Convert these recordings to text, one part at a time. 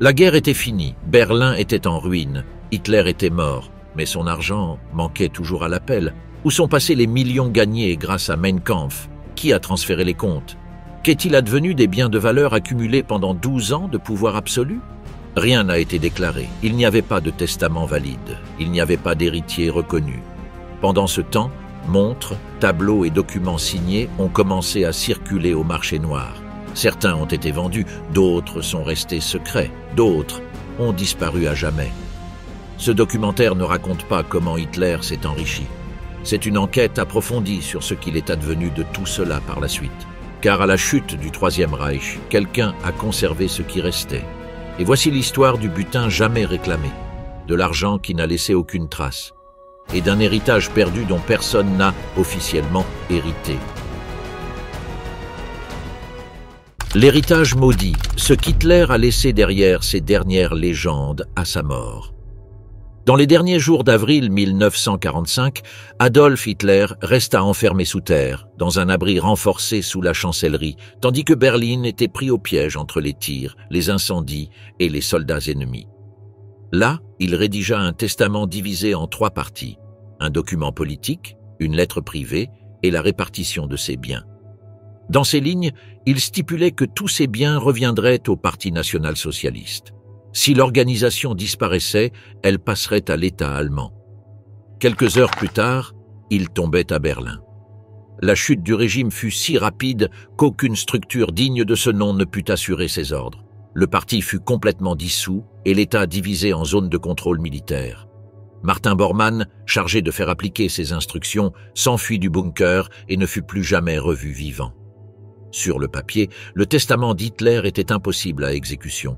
La guerre était finie, Berlin était en ruine, Hitler était mort, mais son argent manquait toujours à l'appel. Où sont passés les millions gagnés grâce à Mein Kampf? Qui a transféré les comptes? Qu'est-il advenu des biens de valeur accumulés pendant 12 ans de pouvoir absolu? Rien n'a été déclaré, il n'y avait pas de testament valide, il n'y avait pas d'héritier reconnu. Pendant ce temps, montres, tableaux et documents signés ont commencé à circuler au marché noir. Certains ont été vendus, d'autres sont restés secrets, d'autres ont disparu à jamais. Ce documentaire ne raconte pas comment Hitler s'est enrichi. C'est une enquête approfondie sur ce qu'il est advenu de tout cela par la suite. Car à la chute du Troisième Reich, quelqu'un a conservé ce qui restait. Et voici l'histoire du butin jamais réclamé, de l'argent qui n'a laissé aucune trace, et d'un héritage perdu dont personne n'a officiellement hérité. L'héritage maudit, ce qu'Hitler a laissé derrière ses dernières légendes à sa mort. Dans les derniers jours d'avril 1945, Adolf Hitler resta enfermé sous terre, dans un abri renforcé sous la chancellerie, tandis que Berlin était pris au piège entre les tirs, les incendies et les soldats ennemis. Là, il rédigea un testament divisé en 3 parties, un document politique, une lettre privée et la répartition de ses biens. Dans ces lignes, il stipulait que tous ces biens reviendraient au Parti national-socialiste. Si l'organisation disparaissait, elle passerait à l'État allemand. Quelques heures plus tard, il tombait à Berlin. La chute du régime fut si rapide qu'aucune structure digne de ce nom ne put assurer ses ordres. Le parti fut complètement dissous et l'État divisé en zones de contrôle militaire. Martin Bormann, chargé de faire appliquer ses instructions, s'enfuit du bunker et ne fut plus jamais revu vivant. Sur le papier, le testament d'Hitler était impossible à exécution.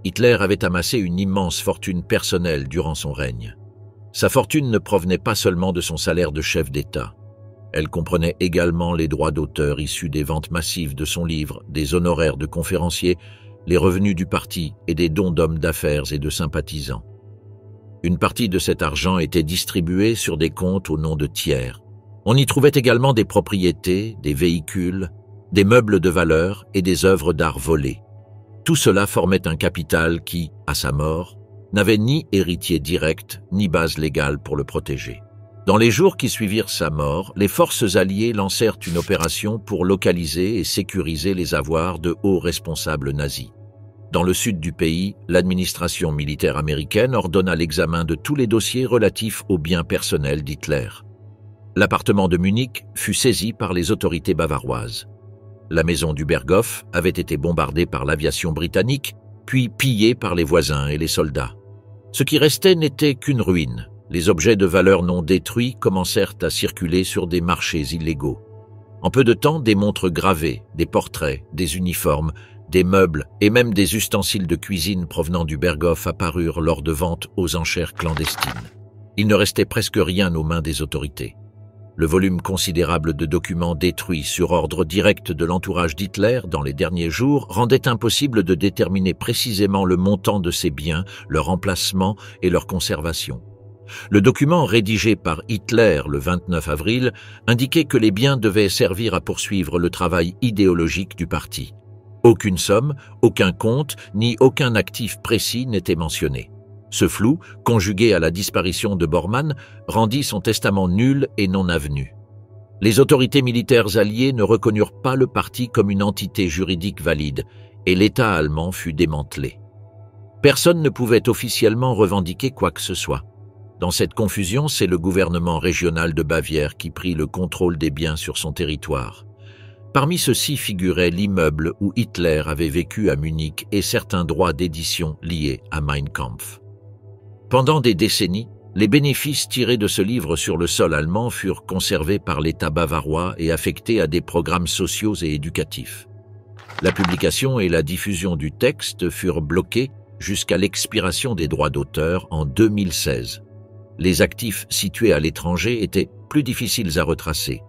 Hitler avait amassé une immense fortune personnelle durant son règne. Sa fortune ne provenait pas seulement de son salaire de chef d'État. Elle comprenait également les droits d'auteur issus des ventes massives de son livre, des honoraires de conférenciers, les revenus du parti et des dons d'hommes d'affaires et de sympathisants. Une partie de cet argent était distribuée sur des comptes au nom de tiers. On y trouvait également des propriétés, des véhicules, des meubles de valeur et des œuvres d'art volées. Tout cela formait un capital qui, à sa mort, n'avait ni héritier direct ni base légale pour le protéger. Dans les jours qui suivirent sa mort, les forces alliées lancèrent une opération pour localiser et sécuriser les avoirs de hauts responsables nazis. Dans le sud du pays, l'administration militaire américaine ordonna l'examen de tous les dossiers relatifs aux biens personnels d'Hitler. L'appartement de Munich fut saisi par les autorités bavaroises. La maison du Berghof avait été bombardée par l'aviation britannique, puis pillée par les voisins et les soldats. Ce qui restait n'était qu'une ruine. Les objets de valeur non détruits commencèrent à circuler sur des marchés illégaux. En peu de temps, des montres gravées, des portraits, des uniformes, des meubles et même des ustensiles de cuisine provenant du Berghof apparurent lors de ventes aux enchères clandestines. Il ne restait presque rien aux mains des autorités. Le volume considérable de documents détruits sur ordre direct de l'entourage d'Hitler dans les derniers jours rendait impossible de déterminer précisément le montant de ces biens, leur emplacement et leur conservation. Le document rédigé par Hitler le 29 avril indiquait que les biens devaient servir à poursuivre le travail idéologique du parti. Aucune somme, aucun compte, ni aucun actif précis n'était mentionné. Ce flou, conjugué à la disparition de Bormann, rendit son testament nul et non avenu. Les autorités militaires alliées ne reconnurent pas le parti comme une entité juridique valide et l'État allemand fut démantelé. Personne ne pouvait officiellement revendiquer quoi que ce soit. Dans cette confusion, c'est le gouvernement régional de Bavière qui prit le contrôle des biens sur son territoire. Parmi ceux-ci figurait l'immeuble où Hitler avait vécu à Munich et certains droits d'édition liés à Mein Kampf. Pendant des décennies, les bénéfices tirés de ce livre sur le sol allemand furent conservés par l'État bavarois et affectés à des programmes sociaux et éducatifs. La publication et la diffusion du texte furent bloquées jusqu'à l'expiration des droits d'auteur en 2016. Les actifs situés à l'étranger étaient plus difficiles à retracer.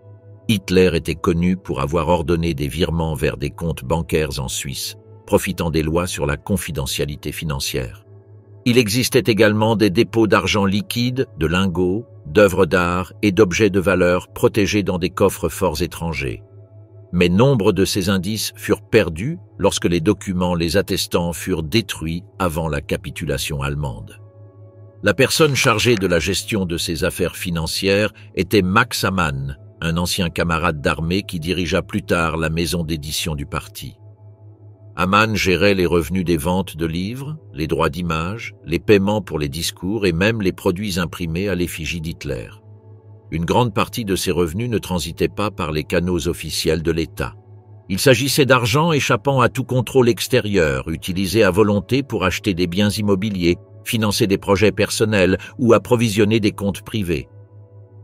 Hitler était connu pour avoir ordonné des virements vers des comptes bancaires en Suisse, profitant des lois sur la confidentialité financière. Il existait également des dépôts d'argent liquide, de lingots, d'œuvres d'art et d'objets de valeur protégés dans des coffres forts étrangers. Mais nombre de ces indices furent perdus lorsque les documents les attestant furent détruits avant la capitulation allemande. La personne chargée de la gestion de ces affaires financières était Max Amann, un ancien camarade d'armée qui dirigea plus tard la maison d'édition du parti. Amann gérait les revenus des ventes de livres, les droits d'image, les paiements pour les discours et même les produits imprimés à l'effigie d'Hitler. Une grande partie de ces revenus ne transitait pas par les canaux officiels de l'État. Il s'agissait d'argent échappant à tout contrôle extérieur, utilisé à volonté pour acheter des biens immobiliers, financer des projets personnels ou approvisionner des comptes privés.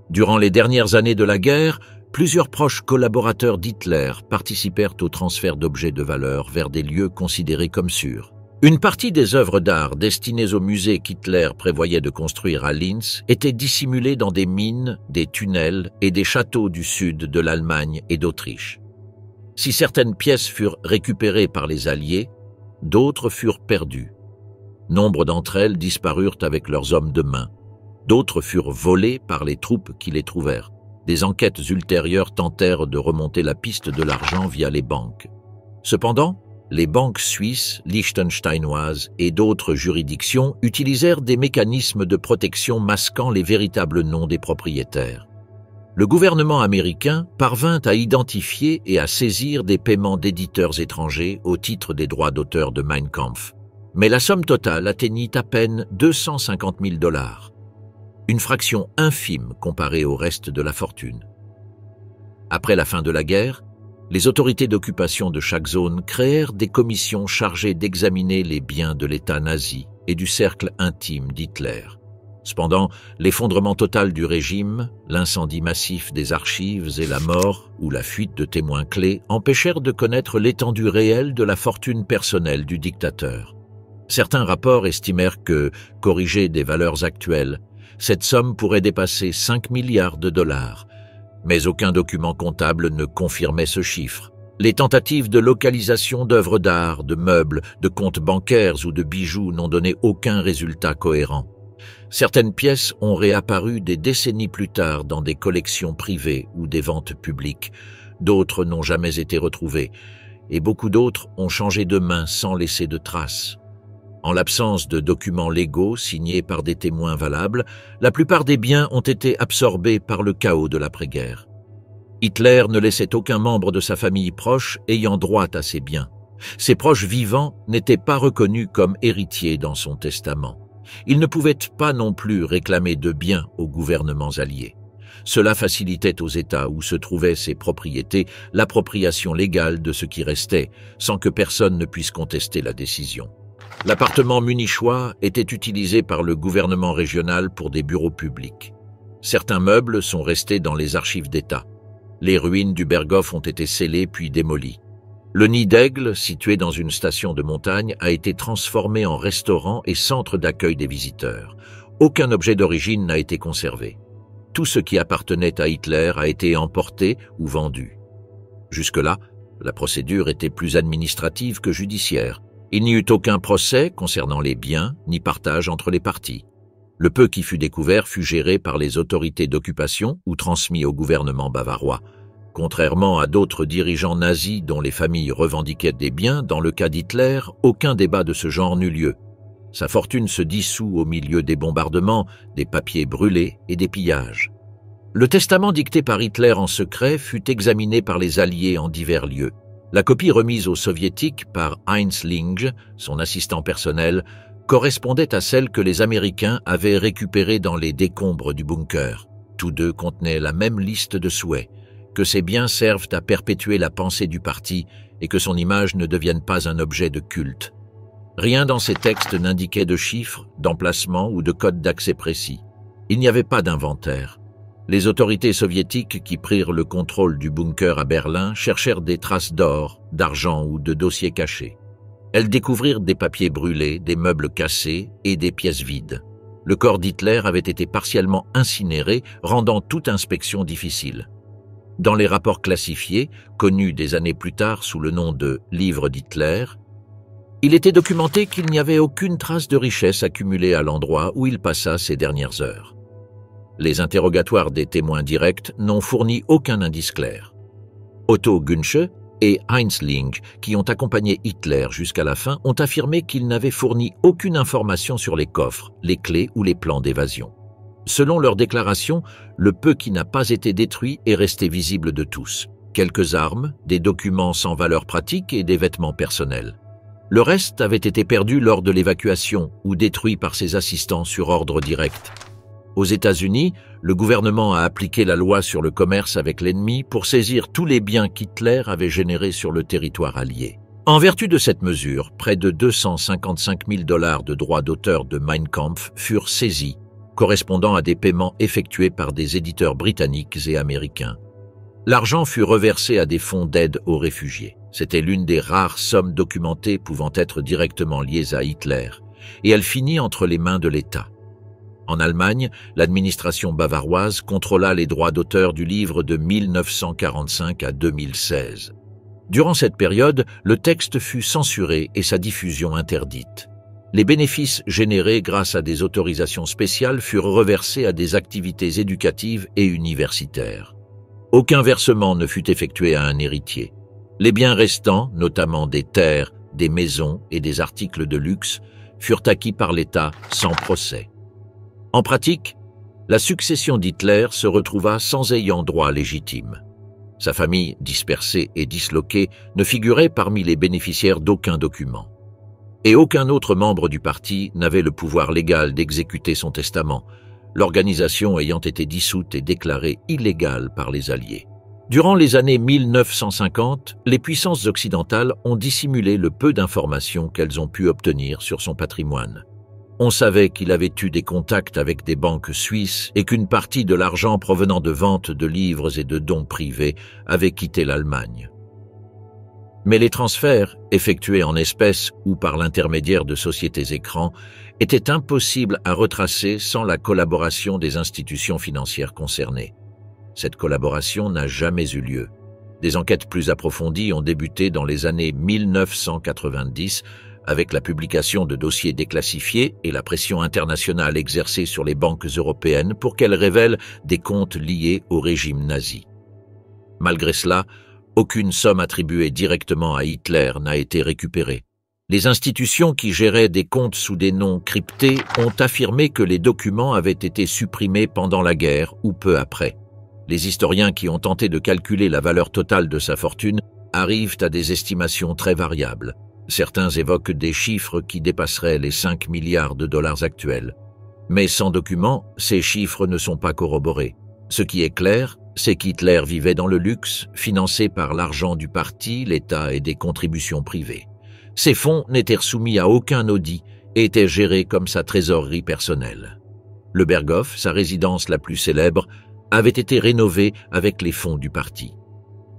Durant les dernières années de la guerre, plusieurs proches collaborateurs d'Hitler participèrent au transfert d'objets de valeur vers des lieux considérés comme sûrs. Une partie des œuvres d'art destinées au musée qu'Hitler prévoyait de construire à Linz était dissimulée dans des mines, des tunnels et des châteaux du sud de l'Allemagne et d'Autriche. Si certaines pièces furent récupérées par les Alliés, d'autres furent perdues. Nombre d'entre elles disparurent avec leurs hommes de main. D'autres furent volées par les troupes qui les trouvèrent. Des enquêtes ultérieures tentèrent de remonter la piste de l'argent via les banques. Cependant, les banques suisses, liechtensteinoises et d'autres juridictions utilisèrent des mécanismes de protection masquant les véritables noms des propriétaires. Le gouvernement américain parvint à identifier et à saisir des paiements d'éditeurs étrangers au titre des droits d'auteur de Mein Kampf, mais la somme totale atteignit à peine 250 000 $, une fraction infime comparée au reste de la fortune. Après la fin de la guerre, les autorités d'occupation de chaque zone créèrent des commissions chargées d'examiner les biens de l'État nazi et du cercle intime d'Hitler. Cependant, l'effondrement total du régime, l'incendie massif des archives et la mort ou la fuite de témoins clés empêchèrent de connaître l'étendue réelle de la fortune personnelle du dictateur. Certains rapports estimèrent que, corrigée des valeurs actuelles, cette somme pourrait dépasser 5 milliards de $, mais aucun document comptable ne confirmait ce chiffre. Les tentatives de localisation d'œuvres d'art, de meubles, de comptes bancaires ou de bijoux n'ont donné aucun résultat cohérent. Certaines pièces ont réapparu des décennies plus tard dans des collections privées ou des ventes publiques. D'autres n'ont jamais été retrouvées, et beaucoup d'autres ont changé de main sans laisser de traces. En l'absence de documents légaux signés par des témoins valables, la plupart des biens ont été absorbés par le chaos de l'après-guerre. Hitler ne laissait aucun membre de sa famille proche ayant droit à ces biens. Ses proches vivants n'étaient pas reconnus comme héritiers dans son testament. Ils ne pouvaient pas non plus réclamer de biens aux gouvernements alliés. Cela facilitait aux États où se trouvaient ces propriétés l'appropriation légale de ce qui restait, sans que personne ne puisse contester la décision. L'appartement munichois était utilisé par le gouvernement régional pour des bureaux publics. Certains meubles sont restés dans les archives d'État. Les ruines du Berghof ont été scellées puis démolies. Le nid d'aigle, situé dans une station de montagne, a été transformé en restaurant et centre d'accueil des visiteurs. Aucun objet d'origine n'a été conservé. Tout ce qui appartenait à Hitler a été emporté ou vendu. Jusque-là, la procédure était plus administrative que judiciaire. Il n'y eut aucun procès concernant les biens ni partage entre les parties. Le peu qui fut découvert fut géré par les autorités d'occupation ou transmis au gouvernement bavarois. Contrairement à d'autres dirigeants nazis dont les familles revendiquaient des biens, dans le cas d'Hitler, aucun débat de ce genre n'eut lieu. Sa fortune se dissout au milieu des bombardements, des papiers brûlés et des pillages. Le testament dicté par Hitler en secret fut examiné par les Alliés en divers lieux. La copie remise aux Soviétiques par Heinz Linge, son assistant personnel, correspondait à celle que les Américains avaient récupérée dans les décombres du bunker. Tous deux contenaient la même liste de souhaits, que ces biens servent à perpétuer la pensée du parti et que son image ne devienne pas un objet de culte. Rien dans ces textes n'indiquait de chiffres, d'emplacements ou de codes d'accès précis. Il n'y avait pas d'inventaire. Les autorités soviétiques qui prirent le contrôle du bunker à Berlin cherchèrent des traces d'or, d'argent ou de dossiers cachés. Elles découvrirent des papiers brûlés, des meubles cassés et des pièces vides. Le corps d'Hitler avait été partiellement incinéré, rendant toute inspection difficile. Dans les rapports classifiés, connus des années plus tard sous le nom de « Livre d'Hitler », il était documenté qu'il n'y avait aucune trace de richesse accumulée à l'endroit où il passa ses dernières heures. Les interrogatoires des témoins directs n'ont fourni aucun indice clair. Otto Günsche et Heinz Ling, qui ont accompagné Hitler jusqu'à la fin, ont affirmé qu'ils n'avaient fourni aucune information sur les coffres, les clés ou les plans d'évasion. Selon leurs déclarations, le peu qui n'a pas été détruit est resté visible de tous. Quelques armes, des documents sans valeur pratique et des vêtements personnels. Le reste avait été perdu lors de l'évacuation ou détruit par ses assistants sur ordre direct. Aux États-Unis, le gouvernement a appliqué la loi sur le commerce avec l'ennemi pour saisir tous les biens qu'Hitler avait générés sur le territoire allié. En vertu de cette mesure, près de 255 000 $ de droits d'auteur de Mein Kampf furent saisis, correspondant à des paiements effectués par des éditeurs britanniques et américains. L'argent fut reversé à des fonds d'aide aux réfugiés. C'était l'une des rares sommes documentées pouvant être directement liées à Hitler, et elle finit entre les mains de l'État. En Allemagne, l'administration bavaroise contrôla les droits d'auteur du livre de 1945 à 2016. Durant cette période, le texte fut censuré et sa diffusion interdite. Les bénéfices générés grâce à des autorisations spéciales furent reversés à des activités éducatives et universitaires. Aucun versement ne fut effectué à un héritier. Les biens restants, notamment des terres, des maisons et des articles de luxe, furent acquis par l'État sans procès. En pratique, la succession d'Hitler se retrouva sans ayant droit légitime. Sa famille, dispersée et disloquée, ne figurait parmi les bénéficiaires d'aucun document. Et aucun autre membre du parti n'avait le pouvoir légal d'exécuter son testament, l'organisation ayant été dissoute et déclarée illégale par les Alliés. Durant les années 1950, les puissances occidentales ont dissimulé le peu d'informations qu'elles ont pu obtenir sur son patrimoine. On savait qu'il avait eu des contacts avec des banques suisses et qu'une partie de l'argent provenant de ventes de livres et de dons privés avait quitté l'Allemagne. Mais les transferts, effectués en espèces ou par l'intermédiaire de sociétés écrans, étaient impossibles à retracer sans la collaboration des institutions financières concernées. Cette collaboration n'a jamais eu lieu. Des enquêtes plus approfondies ont débuté dans les années 1990 avec la publication de dossiers déclassifiés et la pression internationale exercée sur les banques européennes pour qu'elles révèlent des comptes liés au régime nazi. Malgré cela, aucune somme attribuée directement à Hitler n'a été récupérée. Les institutions qui géraient des comptes sous des noms cryptés ont affirmé que les documents avaient été supprimés pendant la guerre ou peu après. Les historiens qui ont tenté de calculer la valeur totale de sa fortune arrivent à des estimations très variables. Certains évoquent des chiffres qui dépasseraient les 5 milliards de dollars actuels. Mais sans documents, ces chiffres ne sont pas corroborés. Ce qui est clair, c'est qu'Hitler vivait dans le luxe, financé par l'argent du parti, l'État et des contributions privées. Ces fonds n'étaient soumis à aucun audit et étaient gérés comme sa trésorerie personnelle. Le Berghof, sa résidence la plus célèbre, avait été rénové avec les fonds du parti.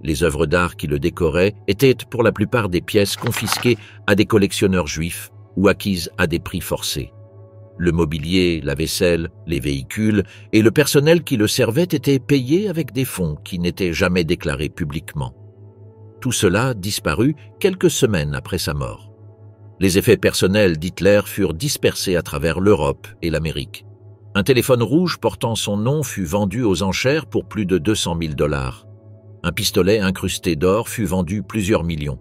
Les œuvres d'art qui le décoraient étaient pour la plupart des pièces confisquées à des collectionneurs juifs ou acquises à des prix forcés. Le mobilier, la vaisselle, les véhicules et le personnel qui le servait étaient payés avec des fonds qui n'étaient jamais déclarés publiquement. Tout cela disparut quelques semaines après sa mort. Les effets personnels d'Hitler furent dispersés à travers l'Europe et l'Amérique. Un téléphone rouge portant son nom fut vendu aux enchères pour plus de 200 000 $. Un pistolet incrusté d'or fut vendu plusieurs millions.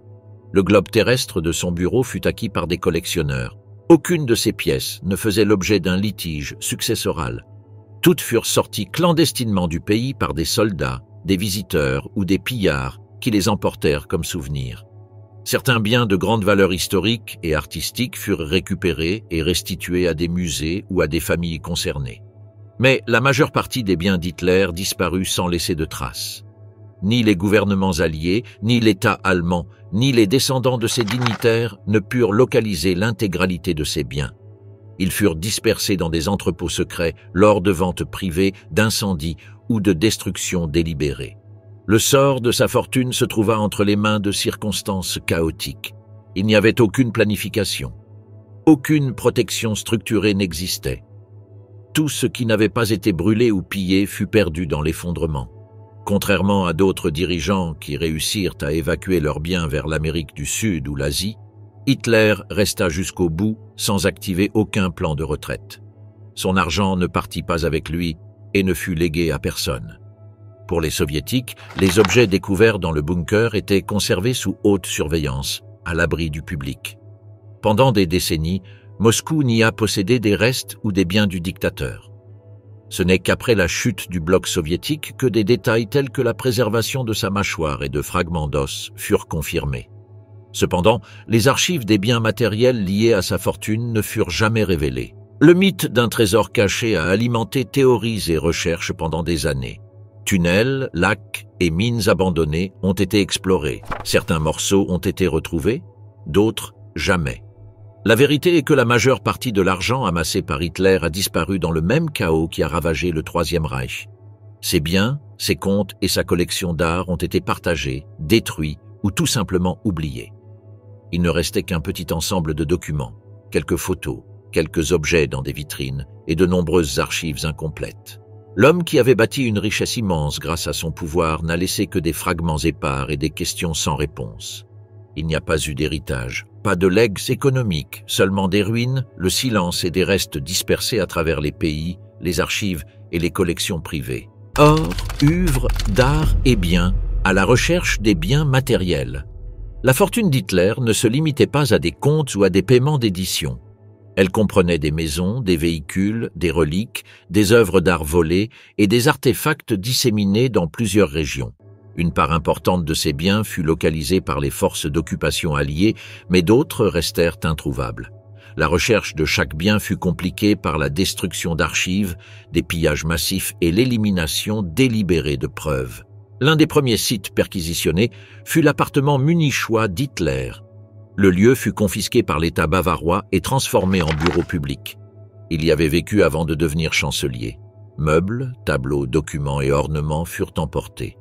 Le globe terrestre de son bureau fut acquis par des collectionneurs. Aucune de ces pièces ne faisait l'objet d'un litige successoral. Toutes furent sorties clandestinement du pays par des soldats, des visiteurs ou des pillards qui les emportèrent comme souvenirs. Certains biens de grande valeur historique et artistique furent récupérés et restitués à des musées ou à des familles concernées. Mais la majeure partie des biens d'Hitler disparut sans laisser de traces. Ni les gouvernements alliés, ni l'État allemand, ni les descendants de ces dignitaires ne purent localiser l'intégralité de ces biens. Ils furent dispersés dans des entrepôts secrets lors de ventes privées, d'incendies ou de destructions délibérées. Le sort de sa fortune se trouva entre les mains de circonstances chaotiques. Il n'y avait aucune planification. Aucune protection structurée n'existait. Tout ce qui n'avait pas été brûlé ou pillé fut perdu dans l'effondrement. Contrairement à d'autres dirigeants qui réussirent à évacuer leurs biens vers l'Amérique du Sud ou l'Asie, Hitler resta jusqu'au bout sans activer aucun plan de retraite. Son argent ne partit pas avec lui et ne fut légué à personne. Pour les soviétiques, les objets découverts dans le bunker étaient conservés sous haute surveillance, à l'abri du public. Pendant des décennies, Moscou nia posséder des restes ou des biens du dictateur. Ce n'est qu'après la chute du bloc soviétique que des détails tels que la préservation de sa mâchoire et de fragments d'os furent confirmés. Cependant, les archives des biens matériels liés à sa fortune ne furent jamais révélées. Le mythe d'un trésor caché a alimenté théories et recherches pendant des années. Tunnels, lacs et mines abandonnées ont été explorés. Certains morceaux ont été retrouvés, d'autres jamais. La vérité est que la majeure partie de l'argent amassé par Hitler a disparu dans le même chaos qui a ravagé le Troisième Reich. Ses biens, ses comptes et sa collection d'art ont été partagés, détruits ou tout simplement oubliés. Il ne restait qu'un petit ensemble de documents, quelques photos, quelques objets dans des vitrines et de nombreuses archives incomplètes. L'homme qui avait bâti une richesse immense grâce à son pouvoir n'a laissé que des fragments épars et des questions sans réponse. Il n'y a pas eu d'héritage, pas de legs économiques, seulement des ruines, le silence et des restes dispersés à travers les pays, les archives et les collections privées. Or, œuvres, d'art et biens, à la recherche des biens matériels. La fortune d'Hitler ne se limitait pas à des comptes ou à des paiements d'édition. Elle comprenait des maisons, des véhicules, des reliques, des œuvres d'art volées et des artefacts disséminés dans plusieurs régions. Une part importante de ces biens fut localisée par les forces d'occupation alliées, mais d'autres restèrent introuvables. La recherche de chaque bien fut compliquée par la destruction d'archives, des pillages massifs et l'élimination délibérée de preuves. L'un des premiers sites perquisitionnés fut l'appartement munichois d'Hitler. Le lieu fut confisqué par l'État bavarois et transformé en bureau public. Il y avait vécu avant de devenir chancelier. Meubles, tableaux, documents et ornements furent emportés.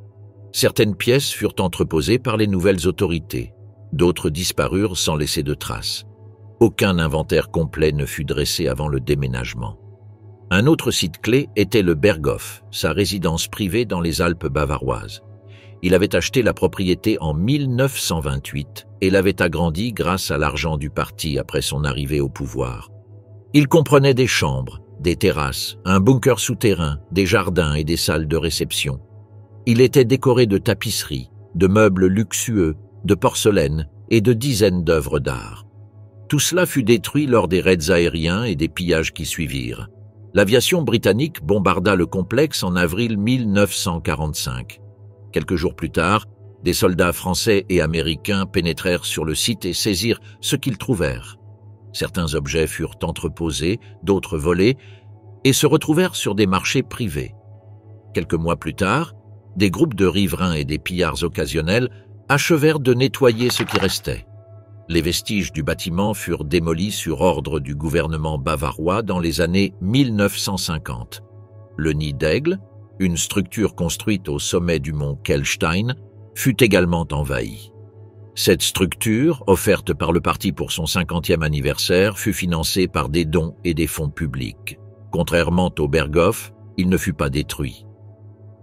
Certaines pièces furent entreposées par les nouvelles autorités. D'autres disparurent sans laisser de traces. Aucun inventaire complet ne fut dressé avant le déménagement. Un autre site clé était le Berghof, sa résidence privée dans les Alpes bavaroises. Il avait acheté la propriété en 1928 et l'avait agrandi grâce à l'argent du parti après son arrivée au pouvoir. Il comprenait des chambres, des terrasses, un bunker souterrain, des jardins et des salles de réception. Il était décoré de tapisseries, de meubles luxueux, de porcelaine et de dizaines d'œuvres d'art. Tout cela fut détruit lors des raids aériens et des pillages qui suivirent. L'aviation britannique bombarda le complexe en avril 1945. Quelques jours plus tard, des soldats français et américains pénétrèrent sur le site et saisirent ce qu'ils trouvèrent. Certains objets furent entreposés, d'autres volés, et se retrouvèrent sur des marchés privés. Quelques mois plus tard, des groupes de riverains et des pillards occasionnels achevèrent de nettoyer ce qui restait. Les vestiges du bâtiment furent démolis sur ordre du gouvernement bavarois dans les années 1950. Le nid d'aigle, une structure construite au sommet du mont Kelstein, fut également envahie. Cette structure, offerte par le parti pour son 50e anniversaire, fut financée par des dons et des fonds publics. Contrairement au Berghof, il ne fut pas détruit.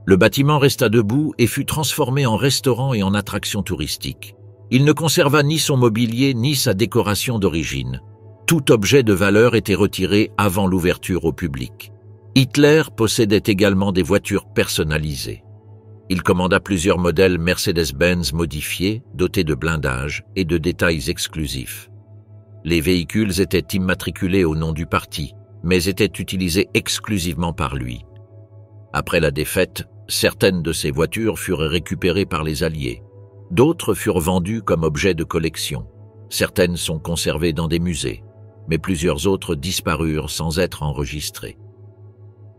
Le bâtiment resta debout et fut transformé en restaurant et en attraction touristique. Il ne conserva ni son mobilier ni sa décoration d'origine. Tout objet de valeur était retiré avant l'ouverture au public. Hitler possédait également des voitures personnalisées. Il commanda plusieurs modèles Mercedes-Benz modifiés, dotés de blindage et de détails exclusifs. Les véhicules étaient immatriculés au nom du parti, mais étaient utilisés exclusivement par lui. Après la défaite, certaines de ces voitures furent récupérées par les Alliés. D'autres furent vendues comme objets de collection. Certaines sont conservées dans des musées, mais plusieurs autres disparurent sans être enregistrées.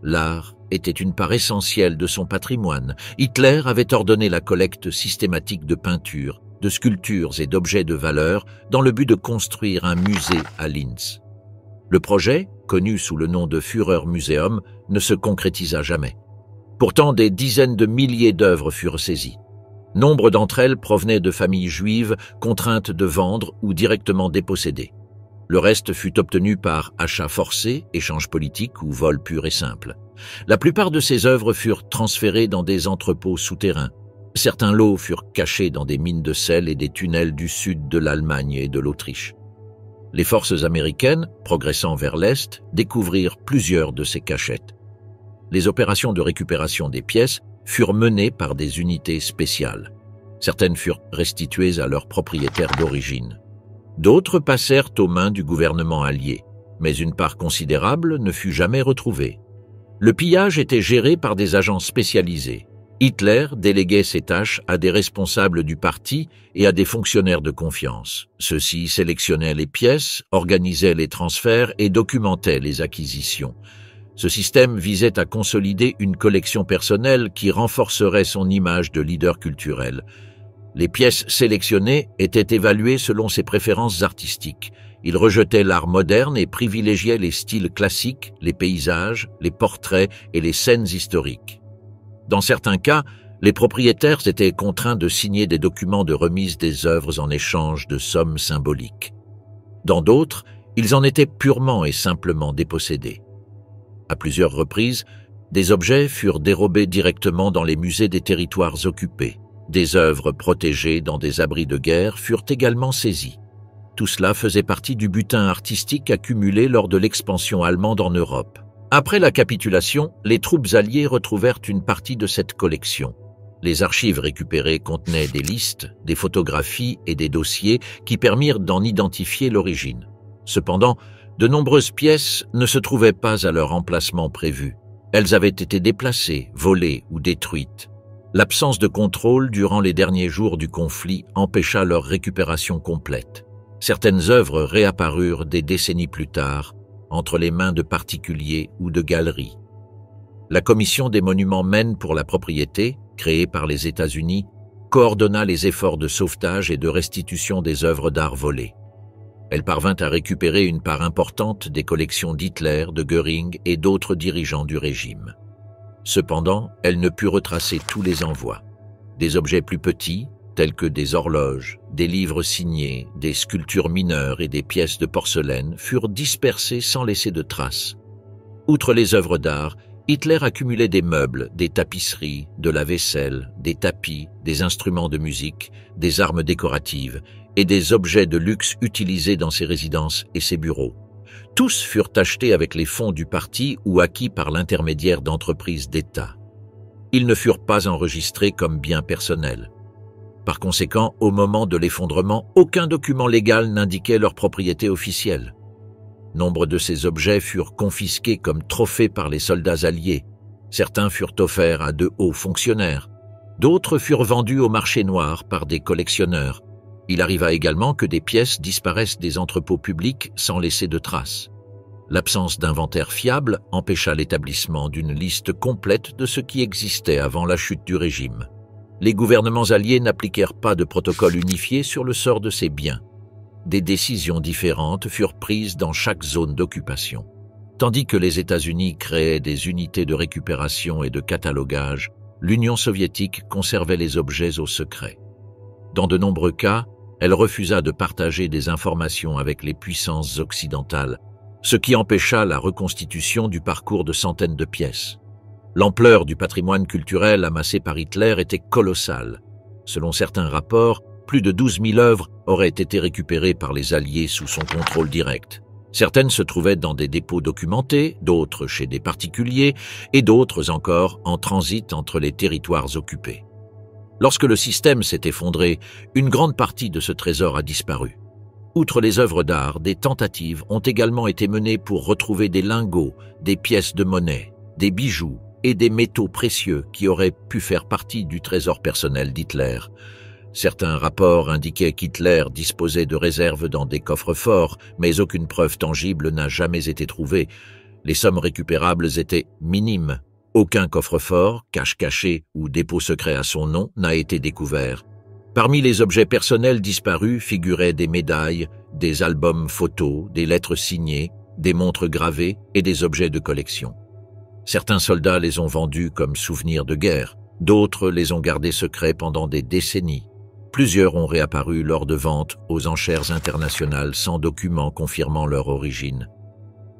L'art était une part essentielle de son patrimoine. Hitler avait ordonné la collecte systématique de peintures, de sculptures et d'objets de valeur dans le but de construire un musée à Linz. Le projet, connu sous le nom de Führermuseum, ne se concrétisa jamais. Pourtant, des dizaines de milliers d'œuvres furent saisies. Nombre d'entre elles provenaient de familles juives contraintes de vendre ou directement dépossédées. Le reste fut obtenu par achat forcé, échange politique ou vol pur et simple. La plupart de ces œuvres furent transférées dans des entrepôts souterrains. Certains lots furent cachés dans des mines de sel et des tunnels du sud de l'Allemagne et de l'Autriche. Les forces américaines, progressant vers l'Est, découvrirent plusieurs de ces cachettes. Les opérations de récupération des pièces furent menées par des unités spéciales. Certaines furent restituées à leurs propriétaires d'origine. D'autres passèrent aux mains du gouvernement allié, mais une part considérable ne fut jamais retrouvée. Le pillage était géré par des agents spécialisés. Hitler déléguait ces tâches à des responsables du parti et à des fonctionnaires de confiance. Ceux-ci sélectionnaient les pièces, organisaient les transferts et documentaient les acquisitions. Ce système visait à consolider une collection personnelle qui renforcerait son image de leader culturel. Les pièces sélectionnées étaient évaluées selon ses préférences artistiques. Il rejetait l'art moderne et privilégiait les styles classiques, les paysages, les portraits et les scènes historiques. Dans certains cas, les propriétaires étaient contraints de signer des documents de remise des œuvres en échange de sommes symboliques. Dans d'autres, ils en étaient purement et simplement dépossédés. À plusieurs reprises, des objets furent dérobés directement dans les musées des territoires occupés. Des œuvres protégées dans des abris de guerre furent également saisies. Tout cela faisait partie du butin artistique accumulé lors de l'expansion allemande en Europe. Après la capitulation, les troupes alliées retrouvèrent une partie de cette collection. Les archives récupérées contenaient des listes, des photographies et des dossiers qui permirent d'en identifier l'origine. Cependant, de nombreuses pièces ne se trouvaient pas à leur emplacement prévu. Elles avaient été déplacées, volées ou détruites. L'absence de contrôle durant les derniers jours du conflit empêcha leur récupération complète. Certaines œuvres réapparurent des décennies plus tard, entre les mains de particuliers ou de galeries. La Commission des monuments Maine pour la propriété, créée par les États-Unis, coordonna les efforts de sauvetage et de restitution des œuvres d'art volées. Elle parvint à récupérer une part importante des collections d'Hitler, de Göring et d'autres dirigeants du régime. Cependant, elle ne put retracer tous les envois. Des objets plus petits, tels que des horloges, des livres signés, des sculptures mineures et des pièces de porcelaine, furent dispersés sans laisser de traces. Outre les œuvres d'art, Hitler accumulait des meubles, des tapisseries, de la vaisselle, des tapis, des instruments de musique, des armes décoratives et des objets de luxe utilisés dans ses résidences et ses bureaux. Tous furent achetés avec les fonds du parti ou acquis par l'intermédiaire d'entreprises d'État. Ils ne furent pas enregistrés comme biens personnels. Par conséquent, au moment de l'effondrement, aucun document légal n'indiquait leur propriété officielle. Nombre de ces objets furent confisqués comme trophées par les soldats alliés. Certains furent offerts à de hauts fonctionnaires. D'autres furent vendus au marché noir par des collectionneurs. Il arriva également que des pièces disparaissent des entrepôts publics sans laisser de traces. L'absence d'inventaire fiable empêcha l'établissement d'une liste complète de ce qui existait avant la chute du régime. Les gouvernements alliés n'appliquèrent pas de protocole unifié sur le sort de ces biens. Des décisions différentes furent prises dans chaque zone d'occupation. Tandis que les États-Unis créaient des unités de récupération et de catalogage, l'Union soviétique conservait les objets au secret. Dans de nombreux cas, elle refusa de partager des informations avec les puissances occidentales, ce qui empêcha la reconstitution du parcours de centaines de pièces. L'ampleur du patrimoine culturel amassé par Hitler était colossale. Selon certains rapports, plus de 12 000 œuvres auraient été récupérées par les Alliés sous son contrôle direct. Certaines se trouvaient dans des dépôts documentés, d'autres chez des particuliers et d'autres encore en transit entre les territoires occupés. Lorsque le système s'est effondré, une grande partie de ce trésor a disparu. Outre les œuvres d'art, des tentatives ont également été menées pour retrouver des lingots, des pièces de monnaie, des bijoux et des métaux précieux qui auraient pu faire partie du trésor personnel d'Hitler. Certains rapports indiquaient qu'Hitler disposait de réserves dans des coffres-forts, mais aucune preuve tangible n'a jamais été trouvée. Les sommes récupérables étaient minimes. Aucun coffre-fort, cache caché ou dépôt secret à son nom n'a été découvert. Parmi les objets personnels disparus figuraient des médailles, des albums photos, des lettres signées, des montres gravées et des objets de collection. Certains soldats les ont vendus comme souvenirs de guerre, d'autres les ont gardés secrets pendant des décennies. Plusieurs ont réapparu lors de ventes aux enchères internationales sans documents confirmant leur origine.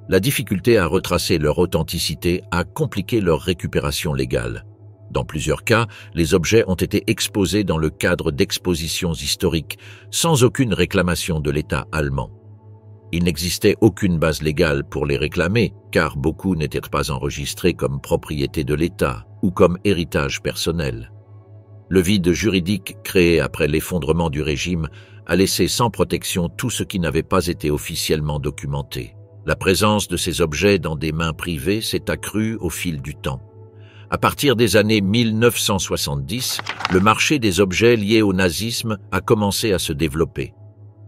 La difficulté à retracer leur authenticité a compliqué leur récupération légale. Dans plusieurs cas, les objets ont été exposés dans le cadre d'expositions historiques, sans aucune réclamation de l'État allemand. Il n'existait aucune base légale pour les réclamer, car beaucoup n'étaient pas enregistrés comme propriété de l'État. ou comme héritage personnel. Le vide juridique créé après l'effondrement du régime a laissé sans protection tout ce qui n'avait pas été officiellement documenté. La présence de ces objets dans des mains privées s'est accrue au fil du temps. À partir des années 1970, le marché des objets liés au nazisme a commencé à se développer.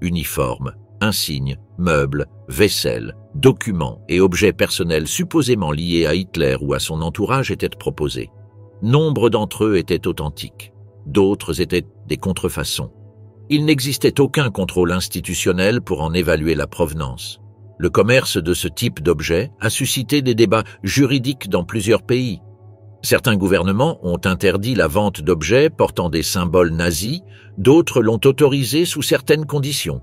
Uniformes, insignes, meubles, vaisselle, documents et objets personnels supposément liés à Hitler ou à son entourage étaient proposés. Nombre d'entre eux étaient authentiques, d'autres étaient des contrefaçons. Il n'existait aucun contrôle institutionnel pour en évaluer la provenance. Le commerce de ce type d'objets a suscité des débats juridiques dans plusieurs pays. Certains gouvernements ont interdit la vente d'objets portant des symboles nazis, d'autres l'ont autorisé sous certaines conditions.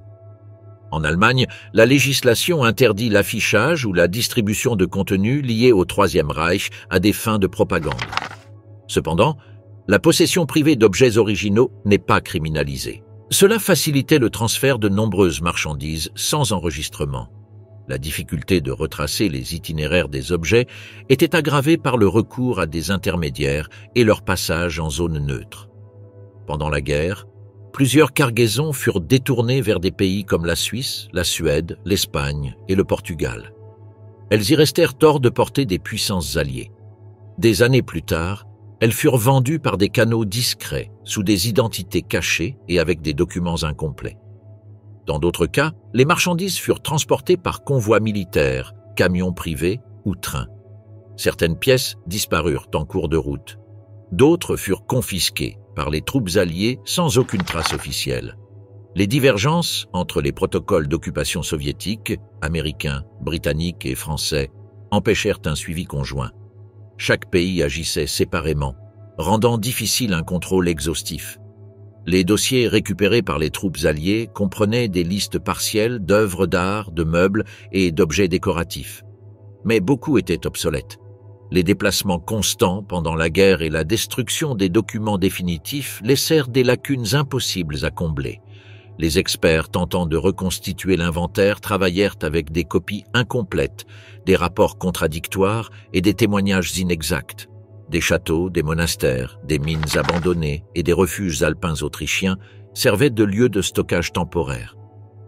En Allemagne, la législation interdit l'affichage ou la distribution de contenus liés au Troisième Reich à des fins de propagande. Cependant, la possession privée d'objets originaux n'est pas criminalisée. Cela facilitait le transfert de nombreuses marchandises sans enregistrement. La difficulté de retracer les itinéraires des objets était aggravée par le recours à des intermédiaires et leur passage en zone neutre. Pendant la guerre, plusieurs cargaisons furent détournées vers des pays comme la Suisse, la Suède, l'Espagne et le Portugal. Elles y restèrent hors de portée des puissances alliées. Des années plus tard, elles furent vendues par des canaux discrets, sous des identités cachées et avec des documents incomplets. Dans d'autres cas, les marchandises furent transportées par convois militaires, camions privés ou trains. Certaines pièces disparurent en cours de route. D'autres furent confisquées par les troupes alliées sans aucune trace officielle. Les divergences entre les protocoles d'occupation soviétiques, américains, britanniques et français empêchèrent un suivi conjoint. Chaque pays agissait séparément, rendant difficile un contrôle exhaustif. Les dossiers récupérés par les troupes alliées comprenaient des listes partielles d'œuvres d'art, de meubles et d'objets décoratifs. Mais beaucoup étaient obsolètes. Les déplacements constants pendant la guerre et la destruction des documents définitifs laissèrent des lacunes impossibles à combler. Les experts tentant de reconstituer l'inventaire travaillèrent avec des copies incomplètes, des rapports contradictoires et des témoignages inexacts. Des châteaux, des monastères, des mines abandonnées et des refuges alpins autrichiens servaient de lieux de stockage temporaire.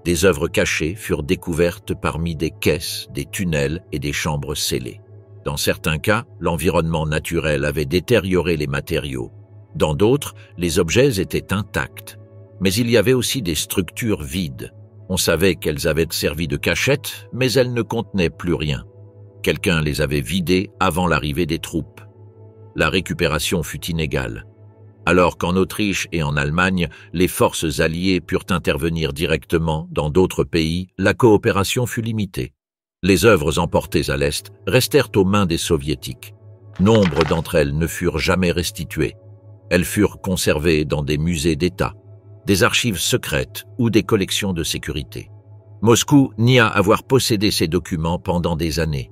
Des œuvres cachées furent découvertes parmi des caisses, des tunnels et des chambres scellées. Dans certains cas, l'environnement naturel avait détérioré les matériaux. Dans d'autres, les objets étaient intacts. Mais il y avait aussi des structures vides. On savait qu'elles avaient servi de cachette, mais elles ne contenaient plus rien. Quelqu'un les avait vidées avant l'arrivée des troupes. La récupération fut inégale. Alors qu'en Autriche et en Allemagne, les forces alliées purent intervenir directement dans d'autres pays, la coopération fut limitée. Les œuvres emportées à l'Est restèrent aux mains des Soviétiques. Nombre d'entre elles ne furent jamais restituées. Elles furent conservées dans des musées d'État, des archives secrètes ou des collections de sécurité. Moscou nia avoir possédé ces documents pendant des années.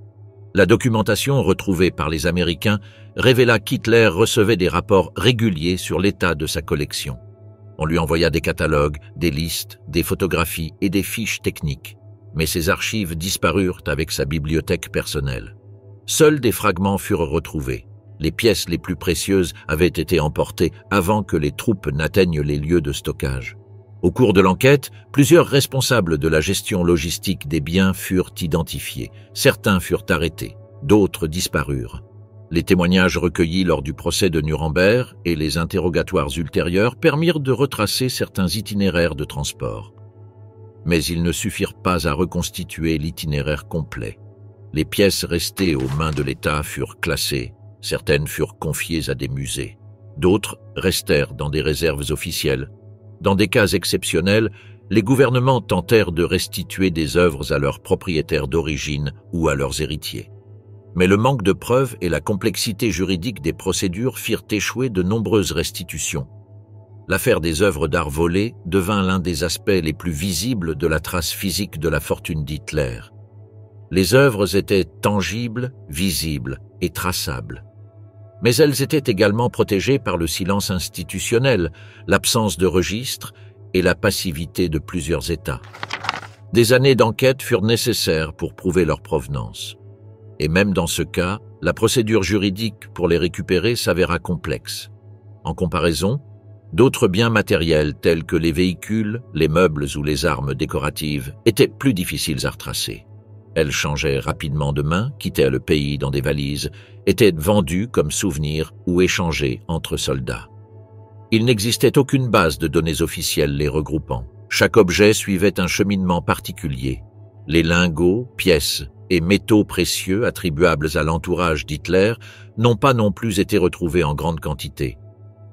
La documentation retrouvée par les Américains révéla qu'Hitler recevait des rapports réguliers sur l'état de sa collection. On lui envoya des catalogues, des listes, des photographies et des fiches techniques. Mais ces archives disparurent avec sa bibliothèque personnelle. Seuls des fragments furent retrouvés. Les pièces les plus précieuses avaient été emportées avant que les troupes n'atteignent les lieux de stockage. Au cours de l'enquête, plusieurs responsables de la gestion logistique des biens furent identifiés. Certains furent arrêtés, d'autres disparurent. Les témoignages recueillis lors du procès de Nuremberg et les interrogatoires ultérieurs permirent de retracer certains itinéraires de transport. Mais ils ne suffirent pas à reconstituer l'itinéraire complet. Les pièces restées aux mains de l'État furent classées, certaines furent confiées à des musées, d'autres restèrent dans des réserves officielles. Dans des cas exceptionnels, les gouvernements tentèrent de restituer des œuvres à leurs propriétaires d'origine ou à leurs héritiers. Mais le manque de preuves et la complexité juridique des procédures firent échouer de nombreuses restitutions. L'affaire des œuvres d'art volées devint l'un des aspects les plus visibles de la trace physique de la fortune d'Hitler. Les œuvres étaient tangibles, visibles et traçables. Mais elles étaient également protégées par le silence institutionnel, l'absence de registre et la passivité de plusieurs États. Des années d'enquête furent nécessaires pour prouver leur provenance. Et même dans ce cas, la procédure juridique pour les récupérer s'avéra complexe. En comparaison, d'autres biens matériels tels que les véhicules, les meubles ou les armes décoratives étaient plus difficiles à retracer. Elles changeaient rapidement de main, quittaient le pays dans des valises, étaient vendues comme souvenirs ou échangées entre soldats. Il n'existait aucune base de données officielle les regroupant. Chaque objet suivait un cheminement particulier. Les lingots, pièces et métaux précieux attribuables à l'entourage d'Hitler n'ont pas non plus été retrouvés en grande quantité.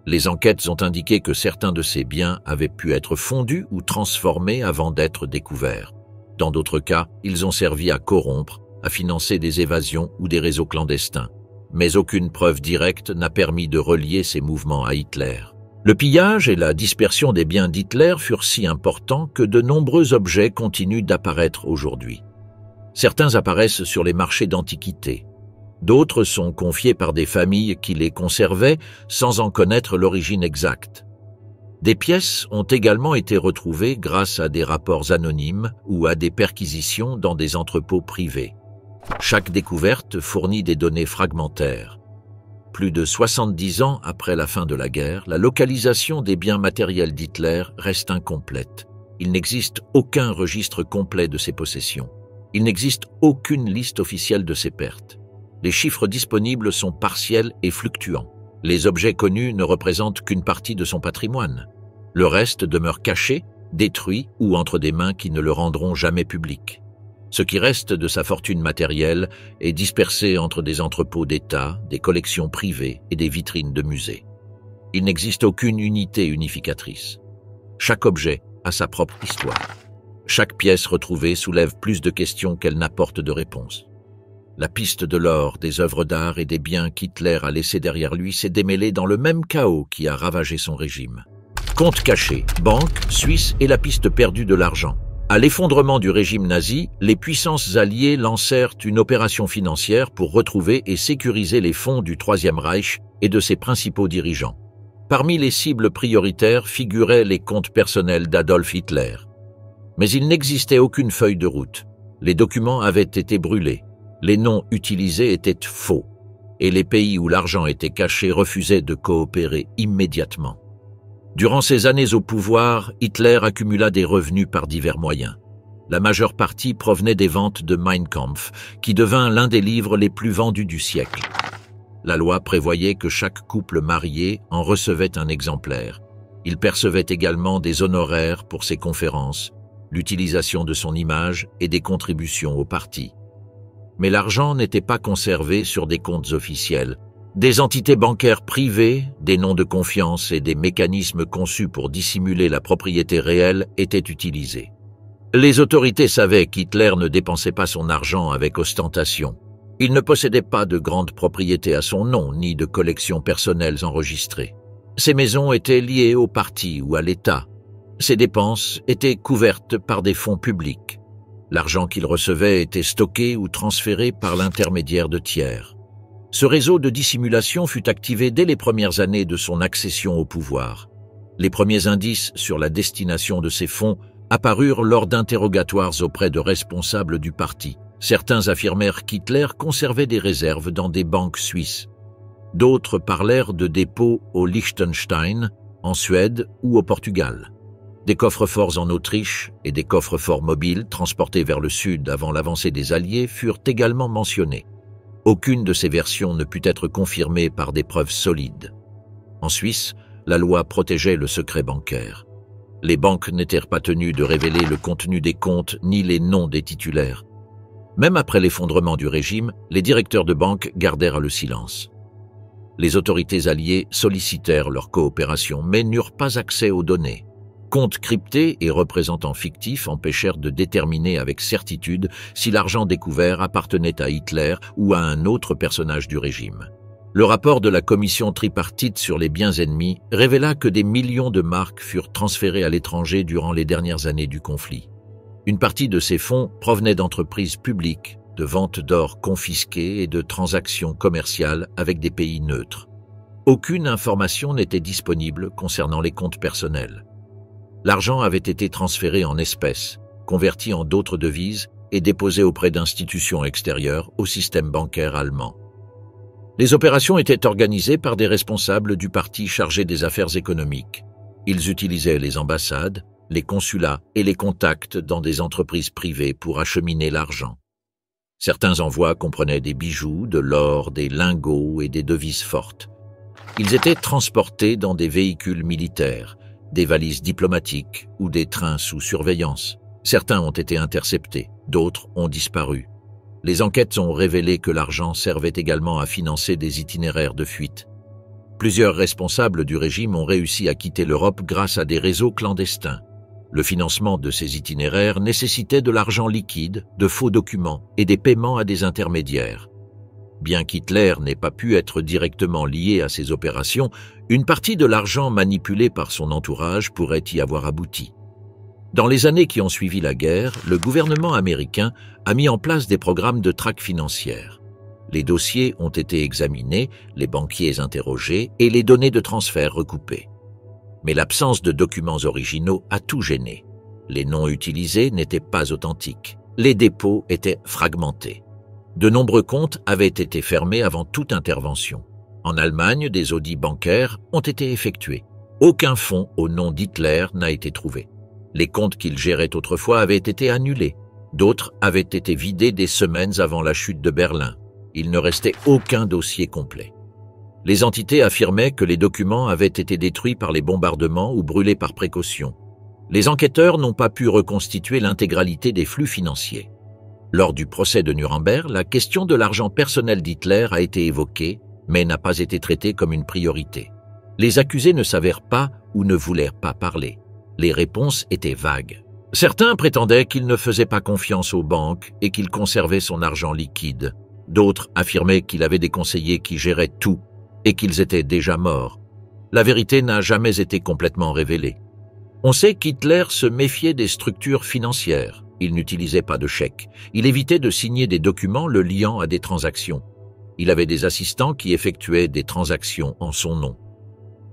Les enquêtes ont indiqué que certains de ces biens avaient pu être fondus ou transformés avant d'être découverts. Dans d'autres cas, ils ont servi à corrompre, à financer des évasions ou des réseaux clandestins. Mais aucune preuve directe n'a permis de relier ces mouvements à Hitler. Le pillage et la dispersion des biens d'Hitler furent si importants que de nombreux objets continuent d'apparaître aujourd'hui. Certains apparaissent sur les marchés d'antiquités. D'autres sont confiés par des familles qui les conservaient sans en connaître l'origine exacte. Des pièces ont également été retrouvées grâce à des rapports anonymes ou à des perquisitions dans des entrepôts privés. Chaque découverte fournit des données fragmentaires. Plus de 70 ans après la fin de la guerre, la localisation des biens matériels d'Hitler reste incomplète. Il n'existe aucun registre complet de ses possessions. Il n'existe aucune liste officielle de ses pertes. Les chiffres disponibles sont partiels et fluctuants. Les objets connus ne représentent qu'une partie de son patrimoine. Le reste demeure caché, détruit ou entre des mains qui ne le rendront jamais public. Ce qui reste de sa fortune matérielle est dispersé entre des entrepôts d'État, des collections privées et des vitrines de musées. Il n'existe aucune unité unificatrice. Chaque objet a sa propre histoire. Chaque pièce retrouvée soulève plus de questions qu'elle n'apporte de réponses. La piste de l'or, des œuvres d'art et des biens qu'Hitler a laissés derrière lui s'est démêlée dans le même chaos qui a ravagé son régime. Comptes cachés, banques, Suisse et la piste perdue de l'argent. À l'effondrement du régime nazi, les puissances alliées lancèrent une opération financière pour retrouver et sécuriser les fonds du Troisième Reich et de ses principaux dirigeants. Parmi les cibles prioritaires figuraient les comptes personnels d'Adolf Hitler. Mais il n'existait aucune feuille de route. Les documents avaient été brûlés. Les noms utilisés étaient faux, et les pays où l'argent était caché refusaient de coopérer immédiatement. Durant ses années au pouvoir, Hitler accumula des revenus par divers moyens. La majeure partie provenait des ventes de Mein Kampf, qui devint l'un des livres les plus vendus du siècle. La loi prévoyait que chaque couple marié en recevait un exemplaire. Il percevait également des honoraires pour ses conférences, l'utilisation de son image et des contributions au parti. Mais l'argent n'était pas conservé sur des comptes officiels. Des entités bancaires privées, des noms de confiance et des mécanismes conçus pour dissimuler la propriété réelle étaient utilisés. Les autorités savaient qu'Hitler ne dépensait pas son argent avec ostentation. Il ne possédait pas de grandes propriétés à son nom, ni de collections personnelles enregistrées. Ses maisons étaient liées au parti ou à l'État. Ses dépenses étaient couvertes par des fonds publics. L'argent qu'il recevait était stocké ou transféré par l'intermédiaire de tiers. Ce réseau de dissimulation fut activé dès les premières années de son accession au pouvoir. Les premiers indices sur la destination de ces fonds apparurent lors d'interrogatoires auprès de responsables du parti. Certains affirmèrent qu'Hitler conservait des réserves dans des banques suisses. D'autres parlèrent de dépôts au Liechtenstein, en Suède ou au Portugal. Des coffres-forts en Autriche et des coffres-forts mobiles transportés vers le sud avant l'avancée des Alliés furent également mentionnés. Aucune de ces versions ne put être confirmée par des preuves solides. En Suisse, la loi protégeait le secret bancaire. Les banques n'étaient pas tenues de révéler le contenu des comptes ni les noms des titulaires. Même après l'effondrement du régime, les directeurs de banque gardèrent le silence. Les autorités alliées sollicitèrent leur coopération mais n'eurent pas accès aux données. Comptes cryptés et représentants fictifs empêchèrent de déterminer avec certitude si l'argent découvert appartenait à Hitler ou à un autre personnage du régime. Le rapport de la commission tripartite sur les biens ennemis révéla que des millions de marks furent transférés à l'étranger durant les dernières années du conflit. Une partie de ces fonds provenait d'entreprises publiques, de ventes d'or confisquées et de transactions commerciales avec des pays neutres. Aucune information n'était disponible concernant les comptes personnels. L'argent avait été transféré en espèces, converti en d'autres devises et déposés auprès d'institutions extérieures au système bancaire allemand. Les opérations étaient organisées par des responsables du parti chargé des affaires économiques. Ils utilisaient les ambassades, les consulats et les contacts dans des entreprises privées pour acheminer l'argent. Certains envois comprenaient des bijoux, de l'or, des lingots et des devises fortes. Ils étaient transportés dans des véhicules militaires, des valises diplomatiques ou des trains sous surveillance. Certains ont été interceptés, d'autres ont disparu. Les enquêtes ont révélé que l'argent servait également à financer des itinéraires de fuite. Plusieurs responsables du régime ont réussi à quitter l'Europe grâce à des réseaux clandestins. Le financement de ces itinéraires nécessitait de l'argent liquide, de faux documents et des paiements à des intermédiaires. Bien qu'Hitler n'ait pas pu être directement lié à ces opérations, une partie de l'argent manipulé par son entourage pourrait y avoir abouti. Dans les années qui ont suivi la guerre, le gouvernement américain a mis en place des programmes de traque financière. Les dossiers ont été examinés, les banquiers interrogés et les données de transfert recoupées. Mais l'absence de documents originaux a tout gêné. Les noms utilisés n'étaient pas authentiques. Les dépôts étaient fragmentés. De nombreux comptes avaient été fermés avant toute intervention. En Allemagne, des audits bancaires ont été effectués. Aucun fonds au nom d'Hitler n'a été trouvé. Les comptes qu'il gérait autrefois avaient été annulés. D'autres avaient été vidés des semaines avant la chute de Berlin. Il ne restait aucun dossier complet. Les entités affirmaient que les documents avaient été détruits par les bombardements ou brûlés par précaution. Les enquêteurs n'ont pas pu reconstituer l'intégralité des flux financiers. Lors du procès de Nuremberg, la question de l'argent personnel d'Hitler a été évoquée, mais n'a pas été traitée comme une priorité. Les accusés ne savèrent pas ou ne voulèrent pas parler. Les réponses étaient vagues. Certains prétendaient qu'il ne faisait pas confiance aux banques et qu'il conservait son argent liquide. D'autres affirmaient qu'il avait des conseillers qui géraient tout et qu'ils étaient déjà morts. La vérité n'a jamais été complètement révélée. On sait qu'Hitler se méfiait des structures financières. Il n'utilisait pas de chèques. Il évitait de signer des documents le liant à des transactions. Il avait des assistants qui effectuaient des transactions en son nom.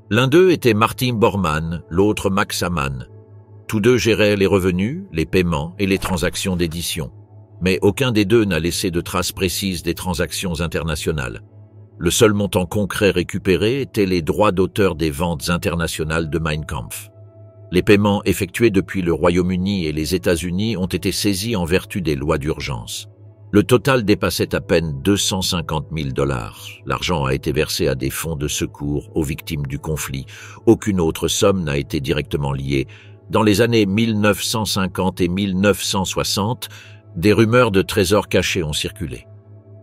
L'un d'eux était Martin Bormann, l'autre Max Amann. Tous deux géraient les revenus, les paiements et les transactions d'édition. Mais aucun des deux n'a laissé de traces précises des transactions internationales. Le seul montant concret récupéré était les droits d'auteur des ventes internationales de Mein Kampf. Les paiements effectués depuis le Royaume-Uni et les États-Unis ont été saisis en vertu des lois d'urgence. Le total dépassait à peine 250 000 $. L'argent a été versé à des fonds de secours aux victimes du conflit. Aucune autre somme n'a été directement liée. Dans les années 1950 et 1960, des rumeurs de trésors cachés ont circulé.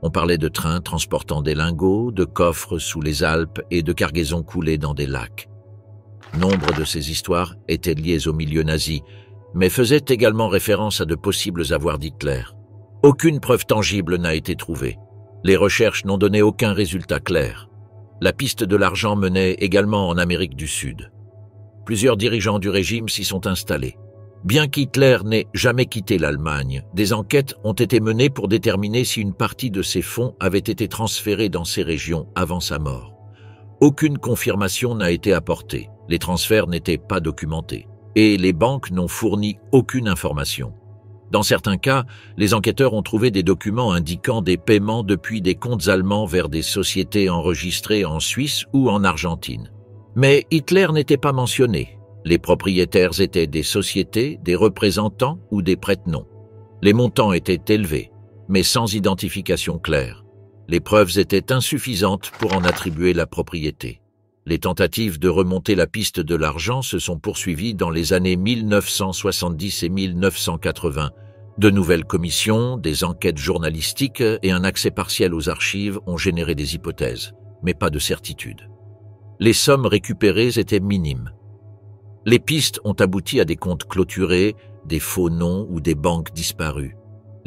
On parlait de trains transportant des lingots, de coffres sous les Alpes et de cargaisons coulées dans des lacs. Nombre de ces histoires étaient liées au milieu nazi, mais faisaient également référence à de possibles avoirs d'Hitler. Aucune preuve tangible n'a été trouvée. Les recherches n'ont donné aucun résultat clair. La piste de l'argent menait également en Amérique du Sud. Plusieurs dirigeants du régime s'y sont installés. Bien qu'Hitler n'ait jamais quitté l'Allemagne, des enquêtes ont été menées pour déterminer si une partie de ces fonds avait été transférée dans ces régions avant sa mort. Aucune confirmation n'a été apportée, les transferts n'étaient pas documentés, et les banques n'ont fourni aucune information. Dans certains cas, les enquêteurs ont trouvé des documents indiquant des paiements depuis des comptes allemands vers des sociétés enregistrées en Suisse ou en Argentine. Mais Hitler n'était pas mentionné. Les propriétaires étaient des sociétés, des représentants ou des prête-noms. Les montants étaient élevés, mais sans identification claire. Les preuves étaient insuffisantes pour en attribuer la propriété. Les tentatives de remonter la piste de l'argent se sont poursuivies dans les années 1970 et 1980. De nouvelles commissions, des enquêtes journalistiques et un accès partiel aux archives ont généré des hypothèses, mais pas de certitude. Les sommes récupérées étaient minimes. Les pistes ont abouti à des comptes clôturés, des faux noms ou des banques disparues.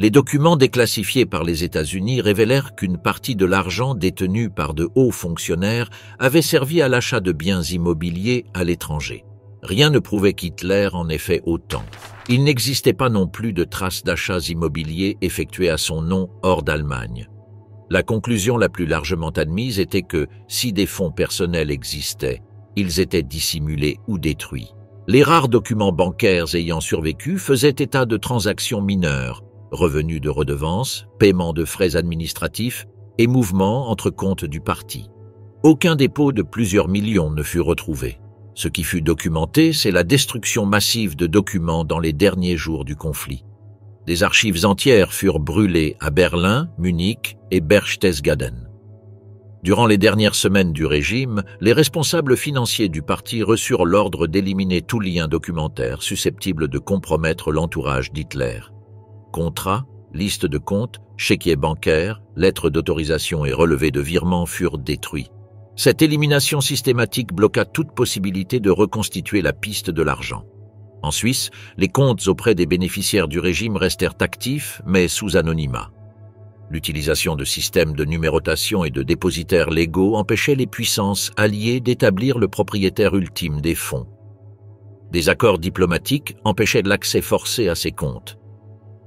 Les documents déclassifiés par les États-Unis révélèrent qu'une partie de l'argent détenu par de hauts fonctionnaires avait servi à l'achat de biens immobiliers à l'étranger. Rien ne prouvait qu'Hitler en ait fait autant. Il n'existait pas non plus de traces d'achats immobiliers effectués à son nom hors d'Allemagne. La conclusion la plus largement admise était que, si des fonds personnels existaient, ils étaient dissimulés ou détruits. Les rares documents bancaires ayant survécu faisaient état de transactions mineures, revenus de redevances, paiement de frais administratifs et mouvements entre comptes du parti. Aucun dépôt de plusieurs millions ne fut retrouvé. Ce qui fut documenté, c'est la destruction massive de documents dans les derniers jours du conflit. Des archives entières furent brûlées à Berlin, Munich et Berchtesgaden. Durant les dernières semaines du régime, les responsables financiers du parti reçurent l'ordre d'éliminer tout lien documentaire susceptible de compromettre l'entourage d'Hitler. Contrats, listes de comptes, chéquiers bancaires, lettres d'autorisation et relevés de virements furent détruits. Cette élimination systématique bloqua toute possibilité de reconstituer la piste de l'argent. En Suisse, les comptes auprès des bénéficiaires du régime restèrent actifs, mais sous anonymat. L'utilisation de systèmes de numérotation et de dépositaires légaux empêchait les puissances alliées d'établir le propriétaire ultime des fonds. Des accords diplomatiques empêchaient l'accès forcé à ces comptes.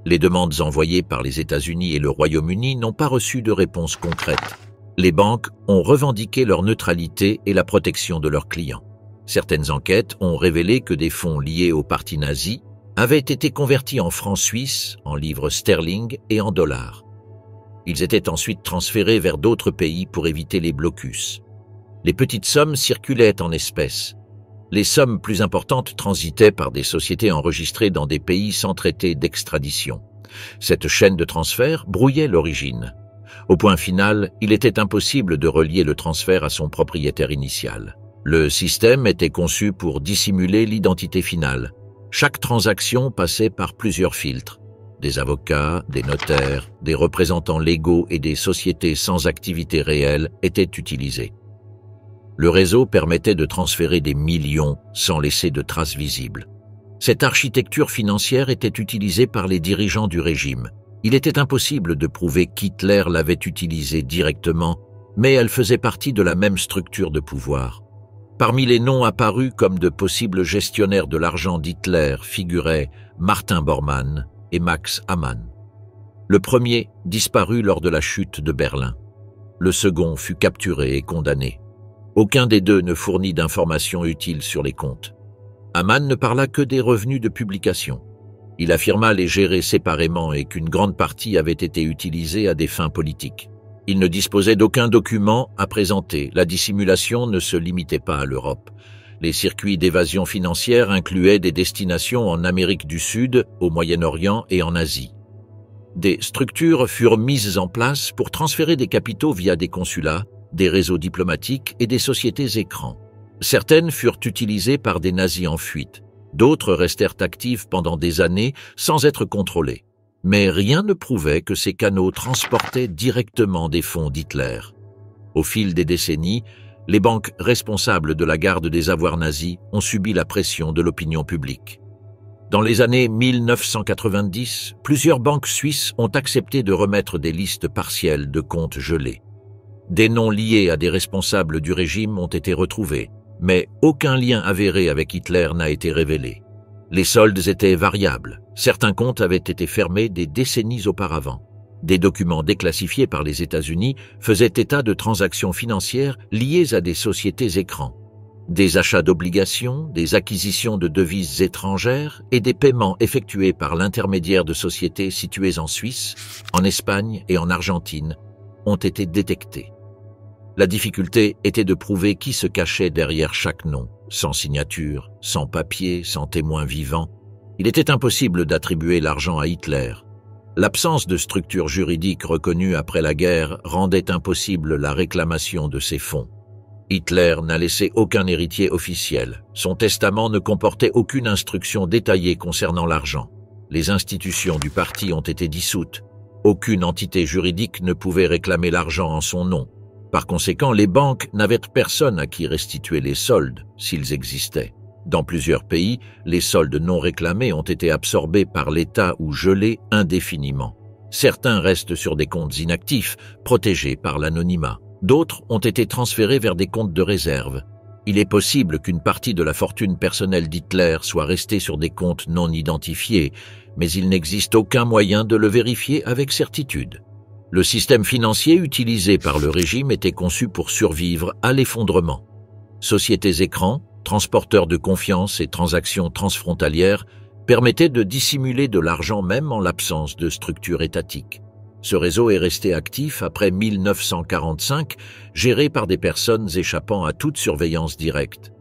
Les demandes envoyées par les États-Unis et le Royaume-Uni n'ont pas reçu de réponse concrète. Les banques ont revendiqué leur neutralité et la protection de leurs clients. Certaines enquêtes ont révélé que des fonds liés au parti nazi avaient été convertis en francs suisses, en livres sterling et en dollars. Ils étaient ensuite transférés vers d'autres pays pour éviter les blocus. Les petites sommes circulaient en espèces. Les sommes plus importantes transitaient par des sociétés enregistrées dans des pays sans traité d'extradition. Cette chaîne de transfert brouillait l'origine. Au point final, il était impossible de relier le transfert à son propriétaire initial. Le système était conçu pour dissimuler l'identité finale. Chaque transaction passait par plusieurs filtres. Des avocats, des notaires, des représentants légaux et des sociétés sans activité réelle étaient utilisés. Le réseau permettait de transférer des millions sans laisser de traces visibles. Cette architecture financière était utilisée par les dirigeants du régime. Il était impossible de prouver qu'Hitler l'avait utilisée directement, mais elle faisait partie de la même structure de pouvoir. Parmi les noms apparus comme de possibles gestionnaires de l'argent d'Hitler figuraient Martin Bormann et Max Amann. Le premier disparut lors de la chute de Berlin. Le second fut capturé et condamné. Aucun des deux ne fournit d'informations utiles sur les comptes. Amann ne parla que des revenus de publication. Il affirma les gérer séparément et qu'une grande partie avait été utilisée à des fins politiques. Il ne disposait d'aucun document à présenter. La dissimulation ne se limitait pas à l'Europe. Les circuits d'évasion financière incluaient des destinations en Amérique du Sud, au Moyen-Orient et en Asie. Des structures furent mises en place pour transférer des capitaux via des consulats, des réseaux diplomatiques et des sociétés écrans. Certaines furent utilisées par des nazis en fuite. D'autres restèrent actives pendant des années sans être contrôlées. Mais rien ne prouvait que ces canaux transportaient directement des fonds d'Hitler. Au fil des décennies, les banques responsables de la garde des avoirs nazis ont subi la pression de l'opinion publique. Dans les années 1990, plusieurs banques suisses ont accepté de remettre des listes partielles de comptes gelés. Des noms liés à des responsables du régime ont été retrouvés, mais aucun lien avéré avec Hitler n'a été révélé. Les soldes étaient variables. Certains comptes avaient été fermés des décennies auparavant. Des documents déclassifiés par les États-Unis faisaient état de transactions financières liées à des sociétés écrans, des achats d'obligations, des acquisitions de devises étrangères et des paiements effectués par l'intermédiaire de sociétés situées en Suisse, en Espagne et en Argentine ont été détectés. La difficulté était de prouver qui se cachait derrière chaque nom, sans signature, sans papier, sans témoin vivant. Il était impossible d'attribuer l'argent à Hitler. L'absence de structure juridique reconnue après la guerre rendait impossible la réclamation de ces fonds. Hitler n'a laissé aucun héritier officiel. Son testament ne comportait aucune instruction détaillée concernant l'argent. Les institutions du parti ont été dissoutes. Aucune entité juridique ne pouvait réclamer l'argent en son nom. Par conséquent, les banques n'avaient personne à qui restituer les soldes, s'ils existaient. Dans plusieurs pays, les soldes non réclamés ont été absorbés par l'État ou gelés indéfiniment. Certains restent sur des comptes inactifs, protégés par l'anonymat. D'autres ont été transférés vers des comptes de réserve. Il est possible qu'une partie de la fortune personnelle d'Hitler soit restée sur des comptes non identifiés, mais il n'existe aucun moyen de le vérifier avec certitude. Le système financier utilisé par le régime était conçu pour survivre à l'effondrement. Sociétés écrans, transporteurs de confiance et transactions transfrontalières permettait de dissimuler de l'argent même en l'absence de structure étatique. Ce réseau est resté actif après 1945, géré par des personnes échappant à toute surveillance directe.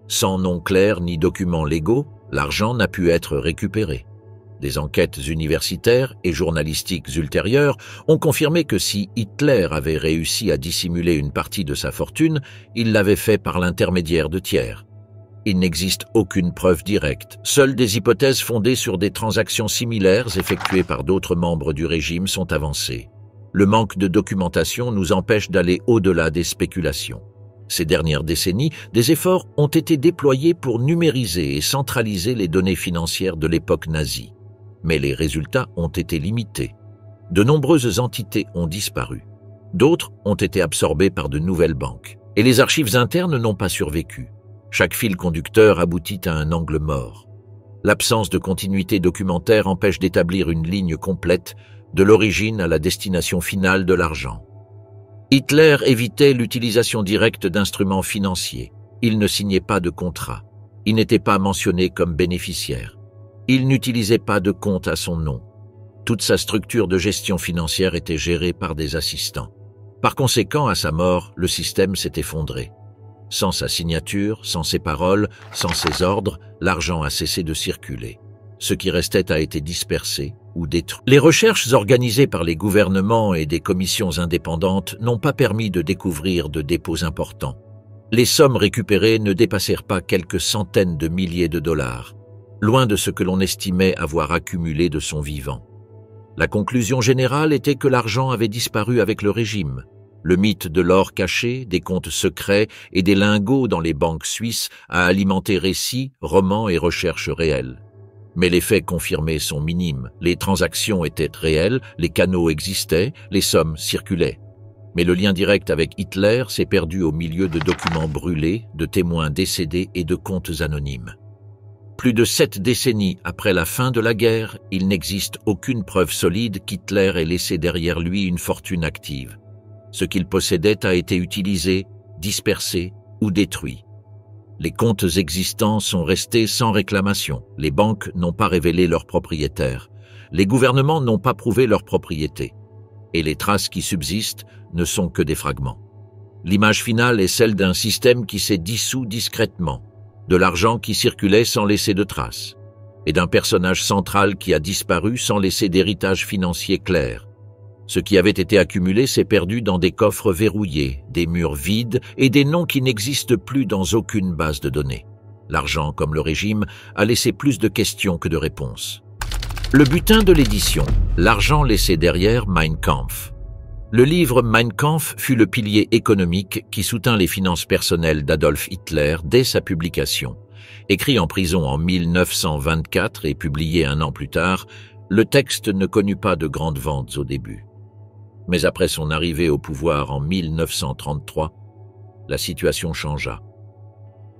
Sans nom clair ni documents légaux, l'argent n'a pu être récupéré. Des enquêtes universitaires et journalistiques ultérieures ont confirmé que si Hitler avait réussi à dissimuler une partie de sa fortune, il l'avait fait par l'intermédiaire de tiers. Il n'existe aucune preuve directe. Seules des hypothèses fondées sur des transactions similaires effectuées par d'autres membres du régime sont avancées. Le manque de documentation nous empêche d'aller au-delà des spéculations. Ces dernières décennies, des efforts ont été déployés pour numériser et centraliser les données financières de l'époque nazie. Mais les résultats ont été limités. De nombreuses entités ont disparu. D'autres ont été absorbées par de nouvelles banques. Et les archives internes n'ont pas survécu. Chaque fil conducteur aboutit à un angle mort. L'absence de continuité documentaire empêche d'établir une ligne complète de l'origine à la destination finale de l'argent. Hitler évitait l'utilisation directe d'instruments financiers. Il ne signait pas de contrat. Il n'était pas mentionné comme bénéficiaire. Il n'utilisait pas de compte à son nom. Toute sa structure de gestion financière était gérée par des assistants. Par conséquent, à sa mort, le système s'est effondré. Sans sa signature, sans ses paroles, sans ses ordres, l'argent a cessé de circuler. Ce qui restait a été dispersé ou détruit. Les recherches organisées par les gouvernements et des commissions indépendantes n'ont pas permis de découvrir de dépôts importants. Les sommes récupérées ne dépassèrent pas quelques centaines de milliers de dollars, loin de ce que l'on estimait avoir accumulé de son vivant. La conclusion générale était que l'argent avait disparu avec le régime. Le mythe de l'or caché, des comptes secrets et des lingots dans les banques suisses a alimenté récits, romans et recherches réelles. Mais les faits confirmés sont minimes. Les transactions étaient réelles, les canaux existaient, les sommes circulaient. Mais le lien direct avec Hitler s'est perdu au milieu de documents brûlés, de témoins décédés et de comptes anonymes. Plus de 7 décennies après la fin de la guerre, il n'existe aucune preuve solide qu'Hitler ait laissé derrière lui une fortune active. Ce qu'il possédait a été utilisé, dispersé ou détruit. Les comptes existants sont restés sans réclamation. Les banques n'ont pas révélé leurs propriétaires. Les gouvernements n'ont pas prouvé leur propriété. Et les traces qui subsistent ne sont que des fragments. L'image finale est celle d'un système qui s'est dissous discrètement, de l'argent qui circulait sans laisser de traces, et d'un personnage central qui a disparu sans laisser d'héritage financier clair. Ce qui avait été accumulé s'est perdu dans des coffres verrouillés, des murs vides et des noms qui n'existent plus dans aucune base de données. L'argent, comme le régime, a laissé plus de questions que de réponses. Le butin de l'édition, l'argent laissé derrière Mein Kampf. Le livre Mein Kampf fut le pilier économique qui soutint les finances personnelles d'Adolf Hitler dès sa publication. Écrit en prison en 1924 et publié un an plus tard, le texte ne connut pas de grandes ventes au début. Mais après son arrivée au pouvoir en 1933, la situation changea.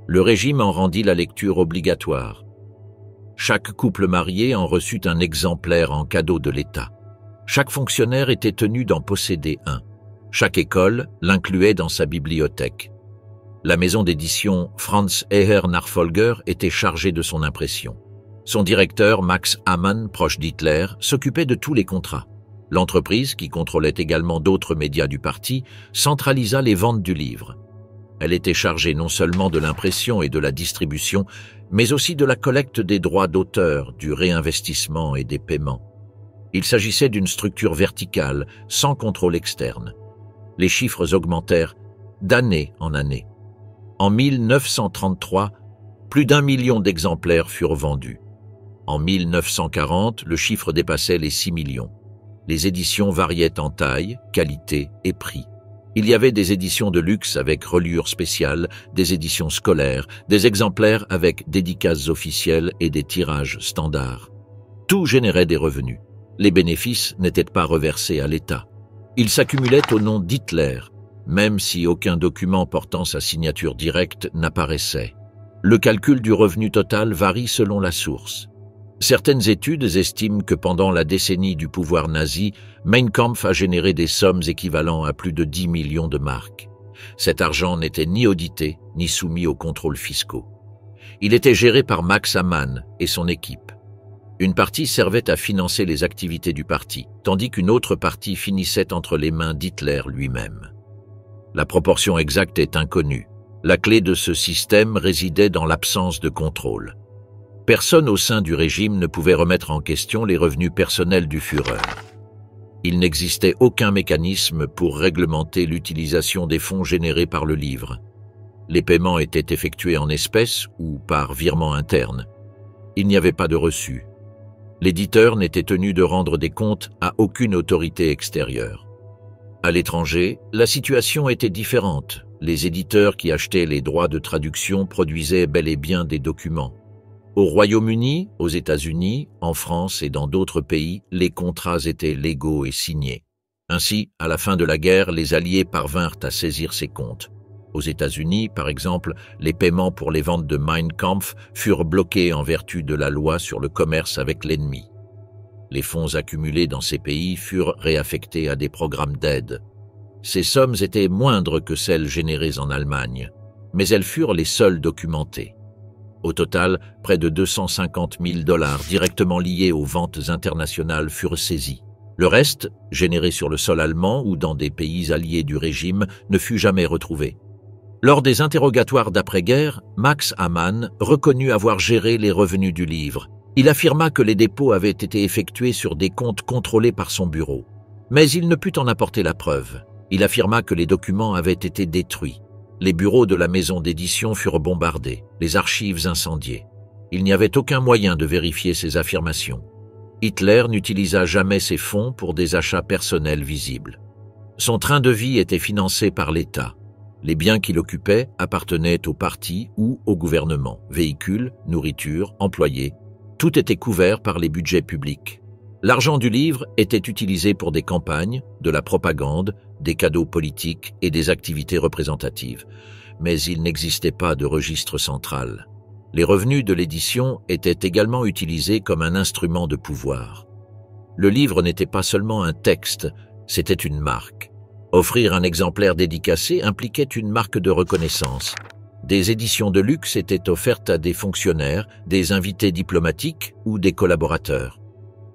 Le régime en rendit la lecture obligatoire. Chaque couple marié en reçut un exemplaire en cadeau de l'État. Chaque fonctionnaire était tenu d'en posséder un. Chaque école l'incluait dans sa bibliothèque. La maison d'édition Franz Eher Nachfolger était chargée de son impression. Son directeur, Max Amann, proche d'Hitler, s'occupait de tous les contrats. L'entreprise, qui contrôlait également d'autres médias du parti, centralisa les ventes du livre. Elle était chargée non seulement de l'impression et de la distribution, mais aussi de la collecte des droits d'auteur, du réinvestissement et des paiements. Il s'agissait d'une structure verticale, sans contrôle externe. Les chiffres augmentèrent d'année en année. En 1933, plus d'1 million d'exemplaires furent vendus. En 1940, le chiffre dépassait les 6 millions. Les éditions variaient en taille, qualité et prix. Il y avait des éditions de luxe avec reliure spéciale, des éditions scolaires, des exemplaires avec dédicaces officielles et des tirages standards. Tout générait des revenus. Les bénéfices n'étaient pas reversés à l'État. Ils s'accumulaient au nom d'Hitler, même si aucun document portant sa signature directe n'apparaissait. Le calcul du revenu total varie selon la source. Certaines études estiment que pendant la décennie du pouvoir nazi, Mein Kampf a généré des sommes équivalent à plus de 10 millions de marks. Cet argent n'était ni audité, ni soumis aux contrôles fiscaux. Il était géré par Max Amann et son équipe. Une partie servait à financer les activités du parti, tandis qu'une autre partie finissait entre les mains d'Hitler lui-même. La proportion exacte est inconnue. La clé de ce système résidait dans l'absence de contrôle. Personne au sein du régime ne pouvait remettre en question les revenus personnels du Führer. Il n'existait aucun mécanisme pour réglementer l'utilisation des fonds générés par le livre. Les paiements étaient effectués en espèces ou par virement interne. Il n'y avait pas de reçu. L'éditeur n'était tenu de rendre des comptes à aucune autorité extérieure. À l'étranger, la situation était différente. Les éditeurs qui achetaient les droits de traduction produisaient bel et bien des documents. Au Royaume-Uni, aux États-Unis, en France et dans d'autres pays, les contrats étaient légaux et signés. Ainsi, à la fin de la guerre, les Alliés parvinrent à saisir ces comptes. Aux États-Unis, par exemple, les paiements pour les ventes de Mein Kampf furent bloqués en vertu de la loi sur le commerce avec l'ennemi. Les fonds accumulés dans ces pays furent réaffectés à des programmes d'aide. Ces sommes étaient moindres que celles générées en Allemagne, mais elles furent les seules documentées. Au total, près de 250 000 $ directement liés aux ventes internationales furent saisis. Le reste, généré sur le sol allemand ou dans des pays alliés du régime, ne fut jamais retrouvé. Lors des interrogatoires d'après-guerre, Max Amann reconnut avoir géré les revenus du livre. Il affirma que les dépôts avaient été effectués sur des comptes contrôlés par son bureau. Mais il ne put en apporter la preuve. Il affirma que les documents avaient été détruits. Les bureaux de la maison d'édition furent bombardés, les archives incendiées. Il n'y avait aucun moyen de vérifier ces affirmations. Hitler n'utilisa jamais ses fonds pour des achats personnels visibles. Son train de vie était financé par l'État. Les biens qu'il occupait appartenaient au parti ou au gouvernement. Véhicules, nourriture, employés, tout était couvert par les budgets publics. L'argent du livre était utilisé pour des campagnes, de la propagande, des cadeaux politiques et des activités représentatives. Mais il n'existait pas de registre central. Les revenus de l'édition étaient également utilisés comme un instrument de pouvoir. Le livre n'était pas seulement un texte, c'était une marque. Offrir un exemplaire dédicacé impliquait une marque de reconnaissance. Des éditions de luxe étaient offertes à des fonctionnaires, des invités diplomatiques ou des collaborateurs.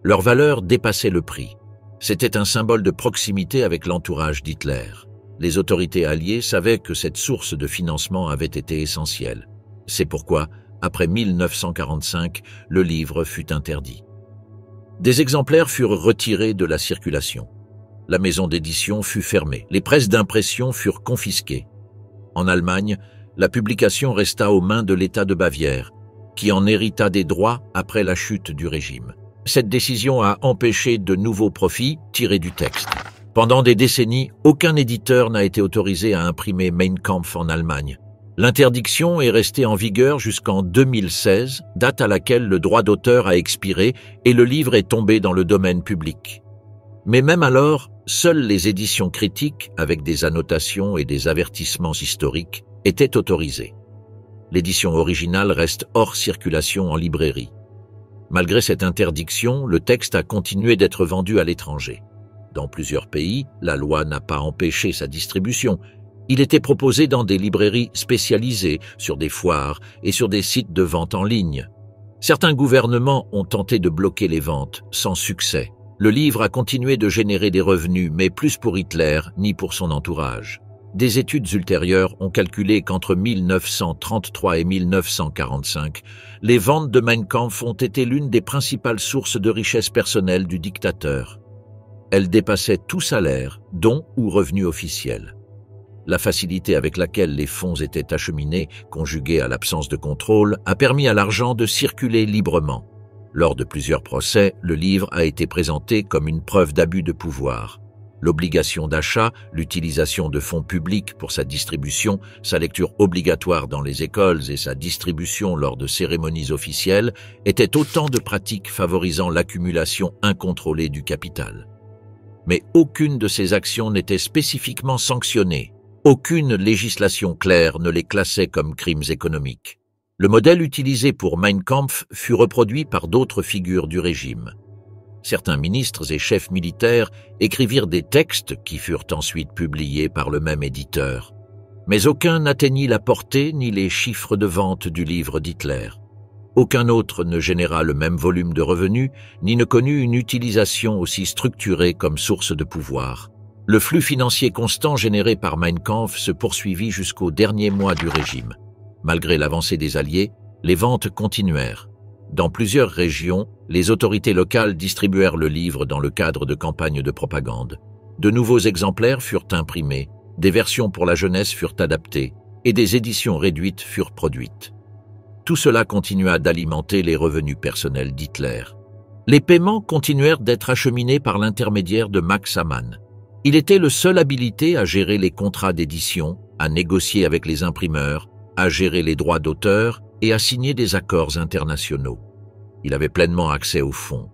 Leur valeur dépassait le prix. C'était un symbole de proximité avec l'entourage d'Hitler. Les autorités alliées savaient que cette source de financement avait été essentielle. C'est pourquoi, après 1945, le livre fut interdit. Des exemplaires furent retirés de la circulation. La maison d'édition fut fermée. Les presses d'impression furent confisquées. En Allemagne, la publication resta aux mains de l'État de Bavière, qui en hérita des droits après la chute du régime. Cette décision a empêché de nouveaux profits tirés du texte. Pendant des décennies, aucun éditeur n'a été autorisé à imprimer Mein Kampf en Allemagne. L'interdiction est restée en vigueur jusqu'en 2016, date à laquelle le droit d'auteur a expiré et le livre est tombé dans le domaine public. Mais même alors, seules les éditions critiques, avec des annotations et des avertissements historiques, étaient autorisées. L'édition originale reste hors circulation en librairie. Malgré cette interdiction, le texte a continué d'être vendu à l'étranger. Dans plusieurs pays, la loi n'a pas empêché sa distribution. Il était proposé dans des librairies spécialisées, sur des foires et sur des sites de vente en ligne. Certains gouvernements ont tenté de bloquer les ventes, sans succès. Le livre a continué de générer des revenus, mais plus pour Hitler ni pour son entourage. Des études ultérieures ont calculé qu'entre 1933 et 1945, les ventes de Mein Kampf ont été l'une des principales sources de richesse personnelle du dictateur. Elles dépassaient tout salaire, dons ou revenus officiels. La facilité avec laquelle les fonds étaient acheminés, conjuguée à l'absence de contrôle, a permis à l'argent de circuler librement. Lors de plusieurs procès, le livre a été présenté comme une preuve d'abus de pouvoir. L'obligation d'achat, l'utilisation de fonds publics pour sa distribution, sa lecture obligatoire dans les écoles et sa distribution lors de cérémonies officielles étaient autant de pratiques favorisant l'accumulation incontrôlée du capital. Mais aucune de ces actions n'était spécifiquement sanctionnée. Aucune législation claire ne les classait comme crimes économiques. Le modèle utilisé pour Mein Kampf fut reproduit par d'autres figures du régime. Certains ministres et chefs militaires écrivirent des textes qui furent ensuite publiés par le même éditeur. Mais aucun n'atteignit la portée ni les chiffres de vente du livre d'Hitler. Aucun autre ne généra le même volume de revenus, ni ne connut une utilisation aussi structurée comme source de pouvoir. Le flux financier constant généré par Mein Kampf se poursuivit jusqu'aux derniers mois du régime. Malgré l'avancée des Alliés, les ventes continuèrent. Dans plusieurs régions, les autorités locales distribuèrent le livre dans le cadre de campagnes de propagande. De nouveaux exemplaires furent imprimés, des versions pour la jeunesse furent adaptées et des éditions réduites furent produites. Tout cela continua d'alimenter les revenus personnels d'Hitler. Les paiements continuèrent d'être acheminés par l'intermédiaire de Max Amann. Il était le seul habilité à gérer les contrats d'édition, à négocier avec les imprimeurs, à gérer les droits d'auteur et à signer des accords internationaux. Il avait pleinement accès aux fonds.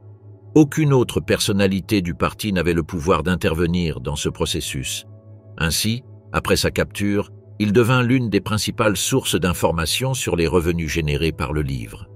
Aucune autre personnalité du parti n'avait le pouvoir d'intervenir dans ce processus. Ainsi, après sa capture, il devint l'une des principales sources d'informations sur les revenus générés par le livre.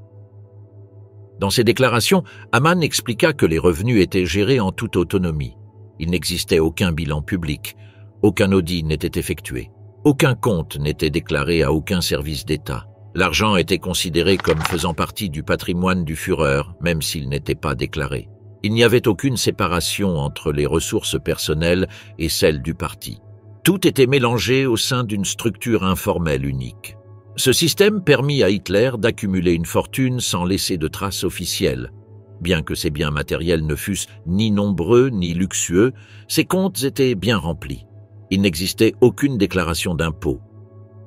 Dans ses déclarations, Amann expliqua que les revenus étaient gérés en toute autonomie. Il n'existait aucun bilan public, aucun audit n'était effectué, aucun compte n'était déclaré à aucun service d'État. L'argent était considéré comme faisant partie du patrimoine du Führer, même s'il n'était pas déclaré. Il n'y avait aucune séparation entre les ressources personnelles et celles du parti. Tout était mélangé au sein d'une structure informelle unique. Ce système permit à Hitler d'accumuler une fortune sans laisser de traces officielles. Bien que ses biens matériels ne fussent ni nombreux ni luxueux, ses comptes étaient bien remplis. Il n'existait aucune déclaration d'impôt.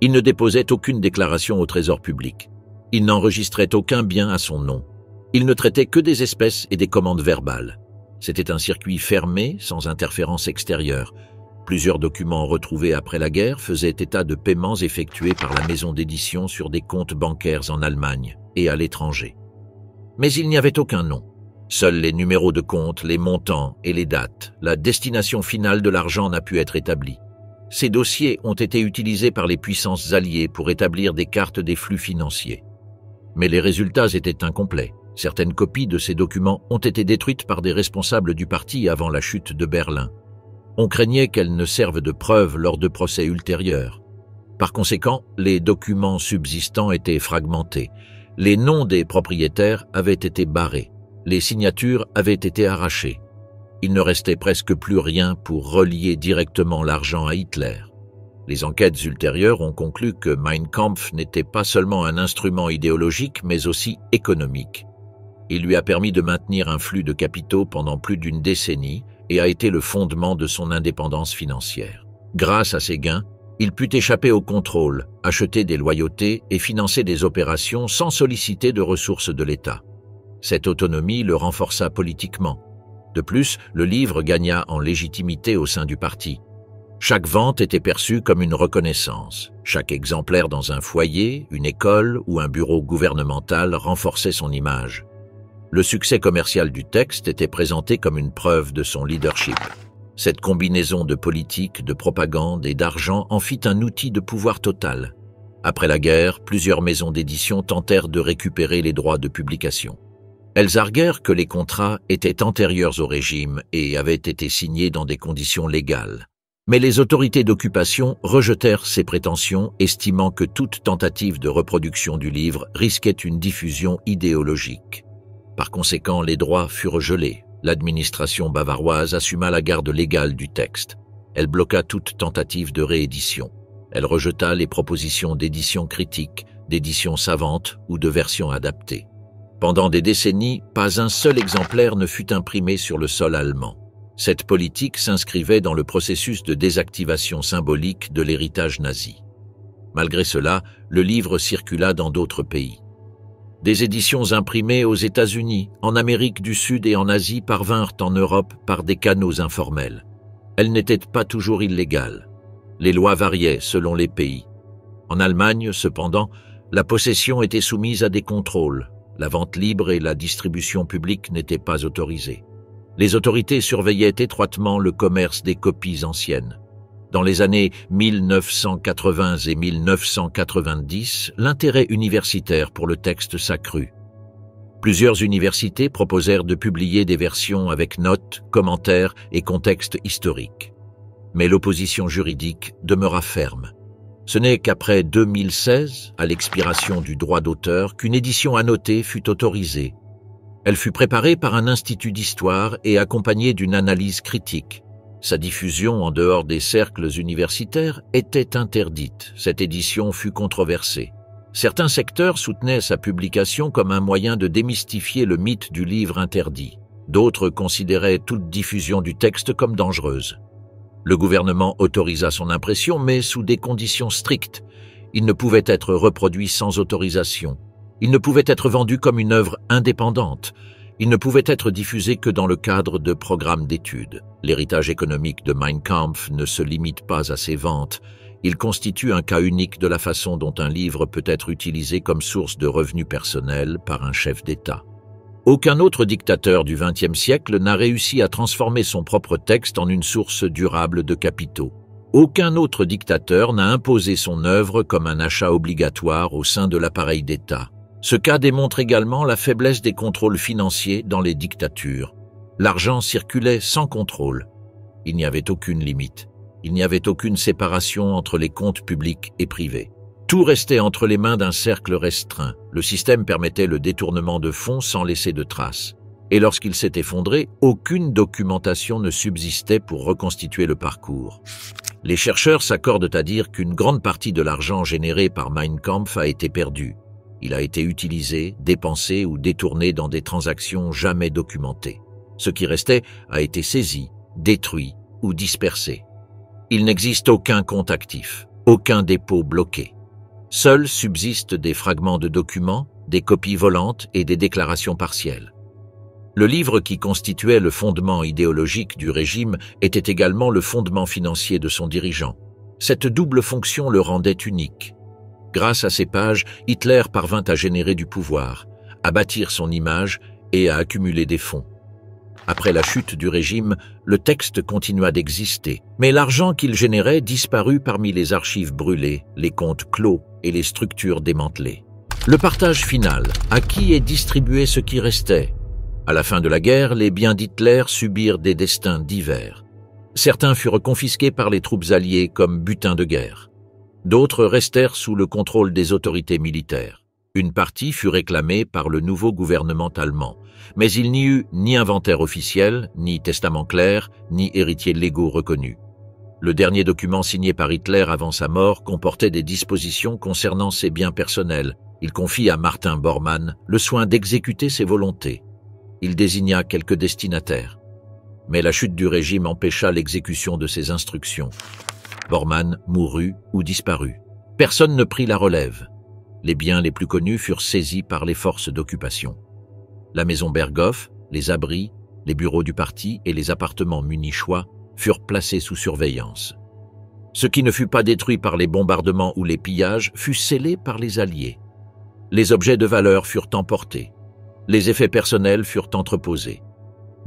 Il ne déposait aucune déclaration au trésor public. Il n'enregistrait aucun bien à son nom. Il ne traitait que des espèces et des commandes verbales. C'était un circuit fermé, sans interférence extérieure. Plusieurs documents retrouvés après la guerre faisaient état de paiements effectués par la maison d'édition sur des comptes bancaires en Allemagne et à l'étranger. Mais il n'y avait aucun nom. Seuls les numéros de compte, les montants et les dates. La destination finale de l'argent n'a pu être établie. Ces dossiers ont été utilisés par les puissances alliées pour établir des cartes des flux financiers. Mais les résultats étaient incomplets. Certaines copies de ces documents ont été détruites par des responsables du parti avant la chute de Berlin. On craignait qu'elles ne servent de preuve lors de procès ultérieurs. Par conséquent, les documents subsistants étaient fragmentés. Les noms des propriétaires avaient été barrés. Les signatures avaient été arrachées. Il ne restait presque plus rien pour relier directement l'argent à Hitler. Les enquêtes ultérieures ont conclu que Mein Kampf n'était pas seulement un instrument idéologique, mais aussi économique. Il lui a permis de maintenir un flux de capitaux pendant plus d'une décennie et a été le fondement de son indépendance financière. Grâce à ces gains, il put échapper au contrôle, acheter des loyautés et financer des opérations sans solliciter de ressources de l'État. Cette autonomie le renforça politiquement. De plus, le livre gagna en légitimité au sein du parti. Chaque vente était perçue comme une reconnaissance. Chaque exemplaire dans un foyer, une école ou un bureau gouvernemental renforçait son image. Le succès commercial du texte était présenté comme une preuve de son leadership. Cette combinaison de politique, de propagande et d'argent en fit un outil de pouvoir total. Après la guerre, plusieurs maisons d'édition tentèrent de récupérer les droits de publication. Elles arguèrent que les contrats étaient antérieurs au régime et avaient été signés dans des conditions légales. Mais les autorités d'occupation rejetèrent ces prétentions, estimant que toute tentative de reproduction du livre risquait une diffusion idéologique. Par conséquent, les droits furent gelés. L'administration bavaroise assuma la garde légale du texte. Elle bloqua toute tentative de réédition. Elle rejeta les propositions d'édition critique, d'édition savante ou de version adaptée. Pendant des décennies, pas un seul exemplaire ne fut imprimé sur le sol allemand. Cette politique s'inscrivait dans le processus de désactivation symbolique de l'héritage nazi. Malgré cela, le livre circula dans d'autres pays. Des éditions imprimées aux États-Unis, en Amérique du Sud et en Asie parvinrent en Europe par des canaux informels. Elles n'étaient pas toujours illégales. Les lois variaient selon les pays. En Allemagne, cependant, la possession était soumise à des contrôles. La vente libre et la distribution publique n'étaient pas autorisées. Les autorités surveillaient étroitement le commerce des copies anciennes. Dans les années 1980 et 1990, l'intérêt universitaire pour le texte s'accrut. Plusieurs universités proposèrent de publier des versions avec notes, commentaires et contexte historique. Mais l'opposition juridique demeura ferme. Ce n'est qu'après 2016, à l'expiration du droit d'auteur, qu'une édition annotée fut autorisée. Elle fut préparée par un institut d'histoire et accompagnée d'une analyse critique. Sa diffusion en dehors des cercles universitaires était interdite. Cette édition fut controversée. Certains secteurs soutenaient sa publication comme un moyen de démystifier le mythe du livre interdit. D'autres considéraient toute diffusion du texte comme dangereuse. Le gouvernement autorisa son impression, mais sous des conditions strictes. Il ne pouvait être reproduit sans autorisation. Il ne pouvait être vendu comme une œuvre indépendante. Il ne pouvait être diffusé que dans le cadre de programmes d'études. L'héritage économique de Mein Kampf ne se limite pas à ses ventes. Il constitue un cas unique de la façon dont un livre peut être utilisé comme source de revenus personnels par un chef d'État. Aucun autre dictateur du XXe siècle n'a réussi à transformer son propre texte en une source durable de capitaux. Aucun autre dictateur n'a imposé son œuvre comme un achat obligatoire au sein de l'appareil d'État. Ce cas démontre également la faiblesse des contrôles financiers dans les dictatures. L'argent circulait sans contrôle. Il n'y avait aucune limite. Il n'y avait aucune séparation entre les comptes publics et privés. Tout restait entre les mains d'un cercle restreint. Le système permettait le détournement de fonds sans laisser de traces. Et lorsqu'il s'est effondré, aucune documentation ne subsistait pour reconstituer le parcours. Les chercheurs s'accordent à dire qu'une grande partie de l'argent généré par Mein Kampf a été perdue. Il a été utilisé, dépensé ou détourné dans des transactions jamais documentées. Ce qui restait a été saisi, détruit ou dispersé. Il n'existe aucun compte actif, aucun dépôt bloqué. Seuls subsistent des fragments de documents, des copies volantes et des déclarations partielles. Le livre qui constituait le fondement idéologique du régime était également le fondement financier de son dirigeant. Cette double fonction le rendait unique. Grâce à ces pages, Hitler parvint à générer du pouvoir, à bâtir son image et à accumuler des fonds. Après la chute du régime, le texte continua d'exister, mais l'argent qu'il générait disparut parmi les archives brûlées, les comptes clos et les structures démantelées. Le partage final, à qui est distribué ce qui restait? À la fin de la guerre, les biens d'Hitler subirent des destins divers. Certains furent confisqués par les troupes alliées comme butin de guerre. D'autres restèrent sous le contrôle des autorités militaires. Une partie fut réclamée par le nouveau gouvernement allemand, mais il n'y eut ni inventaire officiel, ni testament clair, ni héritiers légaux reconnus. Le dernier document signé par Hitler avant sa mort comportait des dispositions concernant ses biens personnels. Il confie à Martin Bormann le soin d'exécuter ses volontés. Il désigna quelques destinataires. Mais la chute du régime empêcha l'exécution de ses instructions. Bormann mourut ou disparut. Personne ne prit la relève. Les biens les plus connus furent saisis par les forces d'occupation. La maison Berghoff, les abris, les bureaux du parti et les appartements munichois furent placés sous surveillance. Ce qui ne fut pas détruit par les bombardements ou les pillages fut scellé par les Alliés. Les objets de valeur furent emportés. Les effets personnels furent entreposés.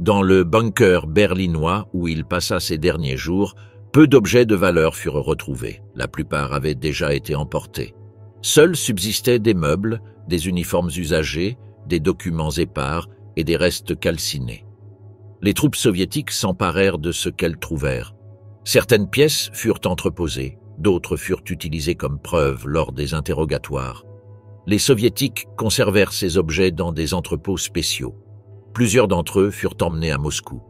Dans le bunker berlinois où il passa ses derniers jours, peu d'objets de valeur furent retrouvés. La plupart avaient déjà été emportés. Seuls subsistaient des meubles, des uniformes usagés, des documents épars et des restes calcinés. Les troupes soviétiques s'emparèrent de ce qu'elles trouvèrent. Certaines pièces furent entreposées, d'autres furent utilisées comme preuve lors des interrogatoires. Les soviétiques conservèrent ces objets dans des entrepôts spéciaux. Plusieurs d'entre eux furent emmenés à Moscou.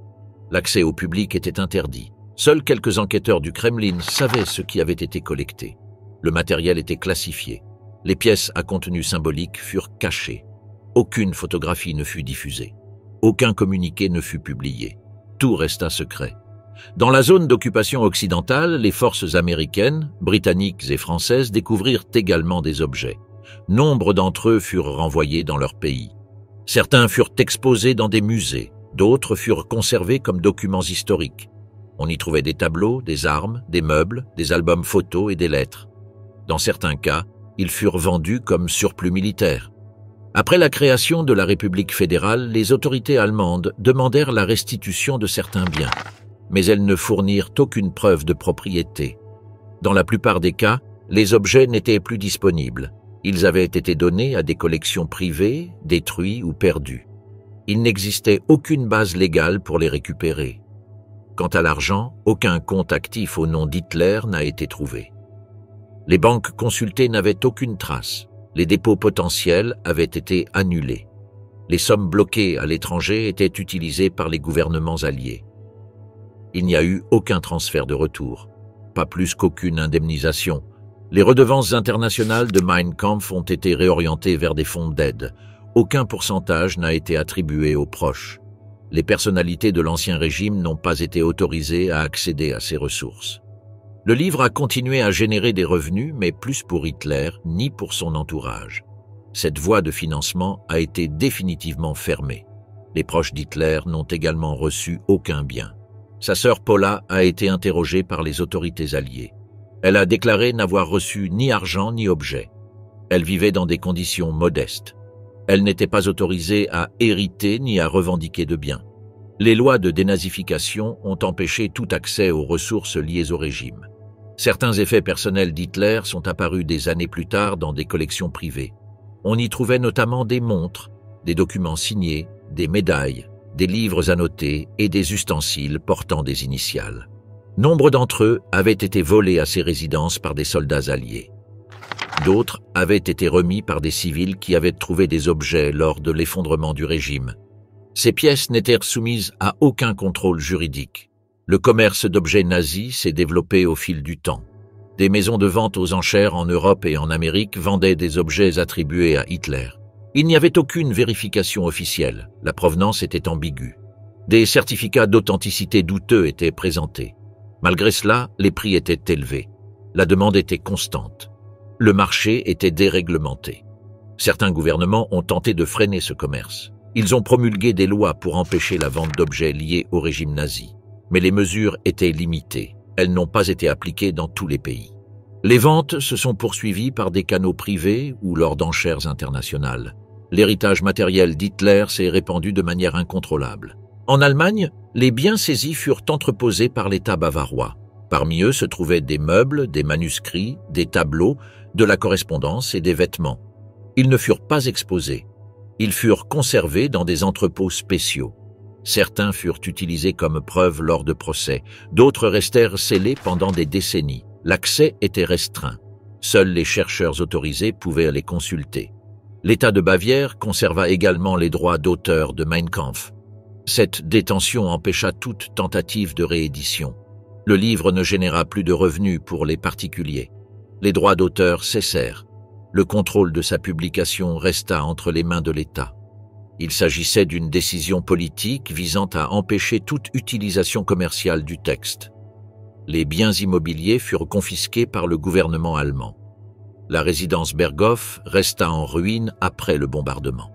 L'accès au public était interdit. Seuls quelques enquêteurs du Kremlin savaient ce qui avait été collecté. Le matériel était classifié. Les pièces à contenu symbolique furent cachées. Aucune photographie ne fut diffusée. Aucun communiqué ne fut publié. Tout resta secret. Dans la zone d'occupation occidentale, les forces américaines, britanniques et françaises découvrirent également des objets. Nombre d'entre eux furent renvoyés dans leur pays. Certains furent exposés dans des musées, d'autres furent conservés comme documents historiques. On y trouvait des tableaux, des armes, des meubles, des albums photos et des lettres. Dans certains cas, ils furent vendus comme surplus militaires. Après la création de la République fédérale, les autorités allemandes demandèrent la restitution de certains biens, mais elles ne fournirent aucune preuve de propriété. Dans la plupart des cas, les objets n'étaient plus disponibles. Ils avaient été donnés à des collections privées, détruits ou perdus. Il n'existait aucune base légale pour les récupérer. Quant à l'argent, aucun compte actif au nom d'Hitler n'a été trouvé. Les banques consultées n'avaient aucune trace. Les dépôts potentiels avaient été annulés. Les sommes bloquées à l'étranger étaient utilisées par les gouvernements alliés. Il n'y a eu aucun transfert de retour, pas plus qu'aucune indemnisation. Les redevances internationales de Mein Kampf ont été réorientées vers des fonds d'aide. Aucun pourcentage n'a été attribué aux proches. Les personnalités de l'Ancien Régime n'ont pas été autorisées à accéder à ces ressources. Le livre a continué à générer des revenus, mais plus pour Hitler ni pour son entourage. Cette voie de financement a été définitivement fermée. Les proches d'Hitler n'ont également reçu aucun bien. Sa sœur Paula a été interrogée par les autorités alliées. Elle a déclaré n'avoir reçu ni argent ni objet. Elle vivait dans des conditions modestes. Elle n'était pas autorisée à hériter ni à revendiquer de biens. Les lois de dénazification ont empêché tout accès aux ressources liées au régime. Certains effets personnels d'Hitler sont apparus des années plus tard dans des collections privées. On y trouvait notamment des montres, des documents signés, des médailles, des livres annotés et des ustensiles portant des initiales. Nombre d'entre eux avaient été volés à ces résidences par des soldats alliés. D'autres avaient été remis par des civils qui avaient trouvé des objets lors de l'effondrement du régime. Ces pièces n'étaient soumises à aucun contrôle juridique. Le commerce d'objets nazis s'est développé au fil du temps. Des maisons de vente aux enchères en Europe et en Amérique vendaient des objets attribués à Hitler. Il n'y avait aucune vérification officielle, la provenance était ambiguë. Des certificats d'authenticité douteux étaient présentés. Malgré cela, les prix étaient élevés. La demande était constante. Le marché était déréglementé. Certains gouvernements ont tenté de freiner ce commerce. Ils ont promulgué des lois pour empêcher la vente d'objets liés au régime nazi. Mais les mesures étaient limitées. Elles n'ont pas été appliquées dans tous les pays. Les ventes se sont poursuivies par des canaux privés ou lors d'enchères internationales. L'héritage matériel d'Hitler s'est répandu de manière incontrôlable. En Allemagne, les biens saisis furent entreposés par l'État bavarois. Parmi eux se trouvaient des meubles, des manuscrits, des tableaux, de la correspondance et des vêtements. Ils ne furent pas exposés. Ils furent conservés dans des entrepôts spéciaux. Certains furent utilisés comme preuve lors de procès, d'autres restèrent scellés pendant des décennies. L'accès était restreint. Seuls les chercheurs autorisés pouvaient les consulter. L'État de Bavière conserva également les droits d'auteur de Mein Kampf. Cette détention empêcha toute tentative de réédition. Le livre ne généra plus de revenus pour les particuliers. Les droits d'auteur cessèrent. Le contrôle de sa publication resta entre les mains de l'État. Il s'agissait d'une décision politique visant à empêcher toute utilisation commerciale du texte. Les biens immobiliers furent confisqués par le gouvernement allemand. La résidence Berghof resta en ruine après le bombardement.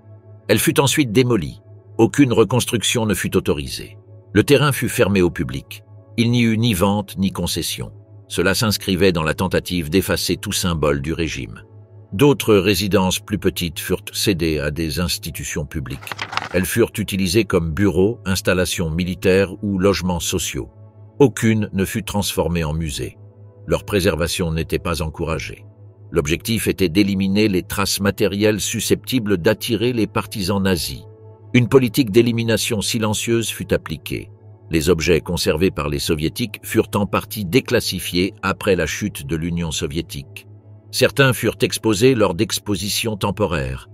Elle fut ensuite démolie. Aucune reconstruction ne fut autorisée. Le terrain fut fermé au public. Il n'y eut ni vente ni concession. Cela s'inscrivait dans la tentative d'effacer tout symbole du régime. D'autres résidences plus petites furent cédées à des institutions publiques. Elles furent utilisées comme bureaux, installations militaires ou logements sociaux. Aucune ne fut transformée en musée. Leur préservation n'était pas encouragée. L'objectif était d'éliminer les traces matérielles susceptibles d'attirer les partisans nazis. Une politique d'élimination silencieuse fut appliquée. Les objets conservés par les soviétiques furent en partie déclassifiés après la chute de l'Union soviétique. Certains furent exposés lors d'expositions temporaires.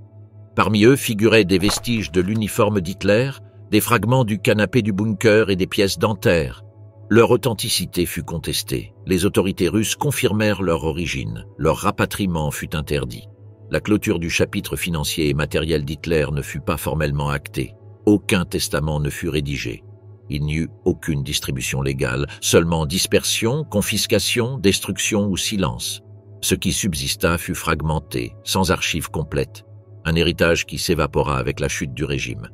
Parmi eux figuraient des vestiges de l'uniforme d'Hitler, des fragments du canapé du bunker et des pièces dentaires. Leur authenticité fut contestée. Les autorités russes confirmèrent leur origine. Leur rapatriement fut interdit. La clôture du chapitre financier et matériel d'Hitler ne fut pas formellement actée. Aucun testament ne fut rédigé. Il n'y eut aucune distribution légale, seulement dispersion, confiscation, destruction ou silence. Ce qui subsista fut fragmenté, sans archives complètes, un héritage qui s'évapora avec la chute du régime.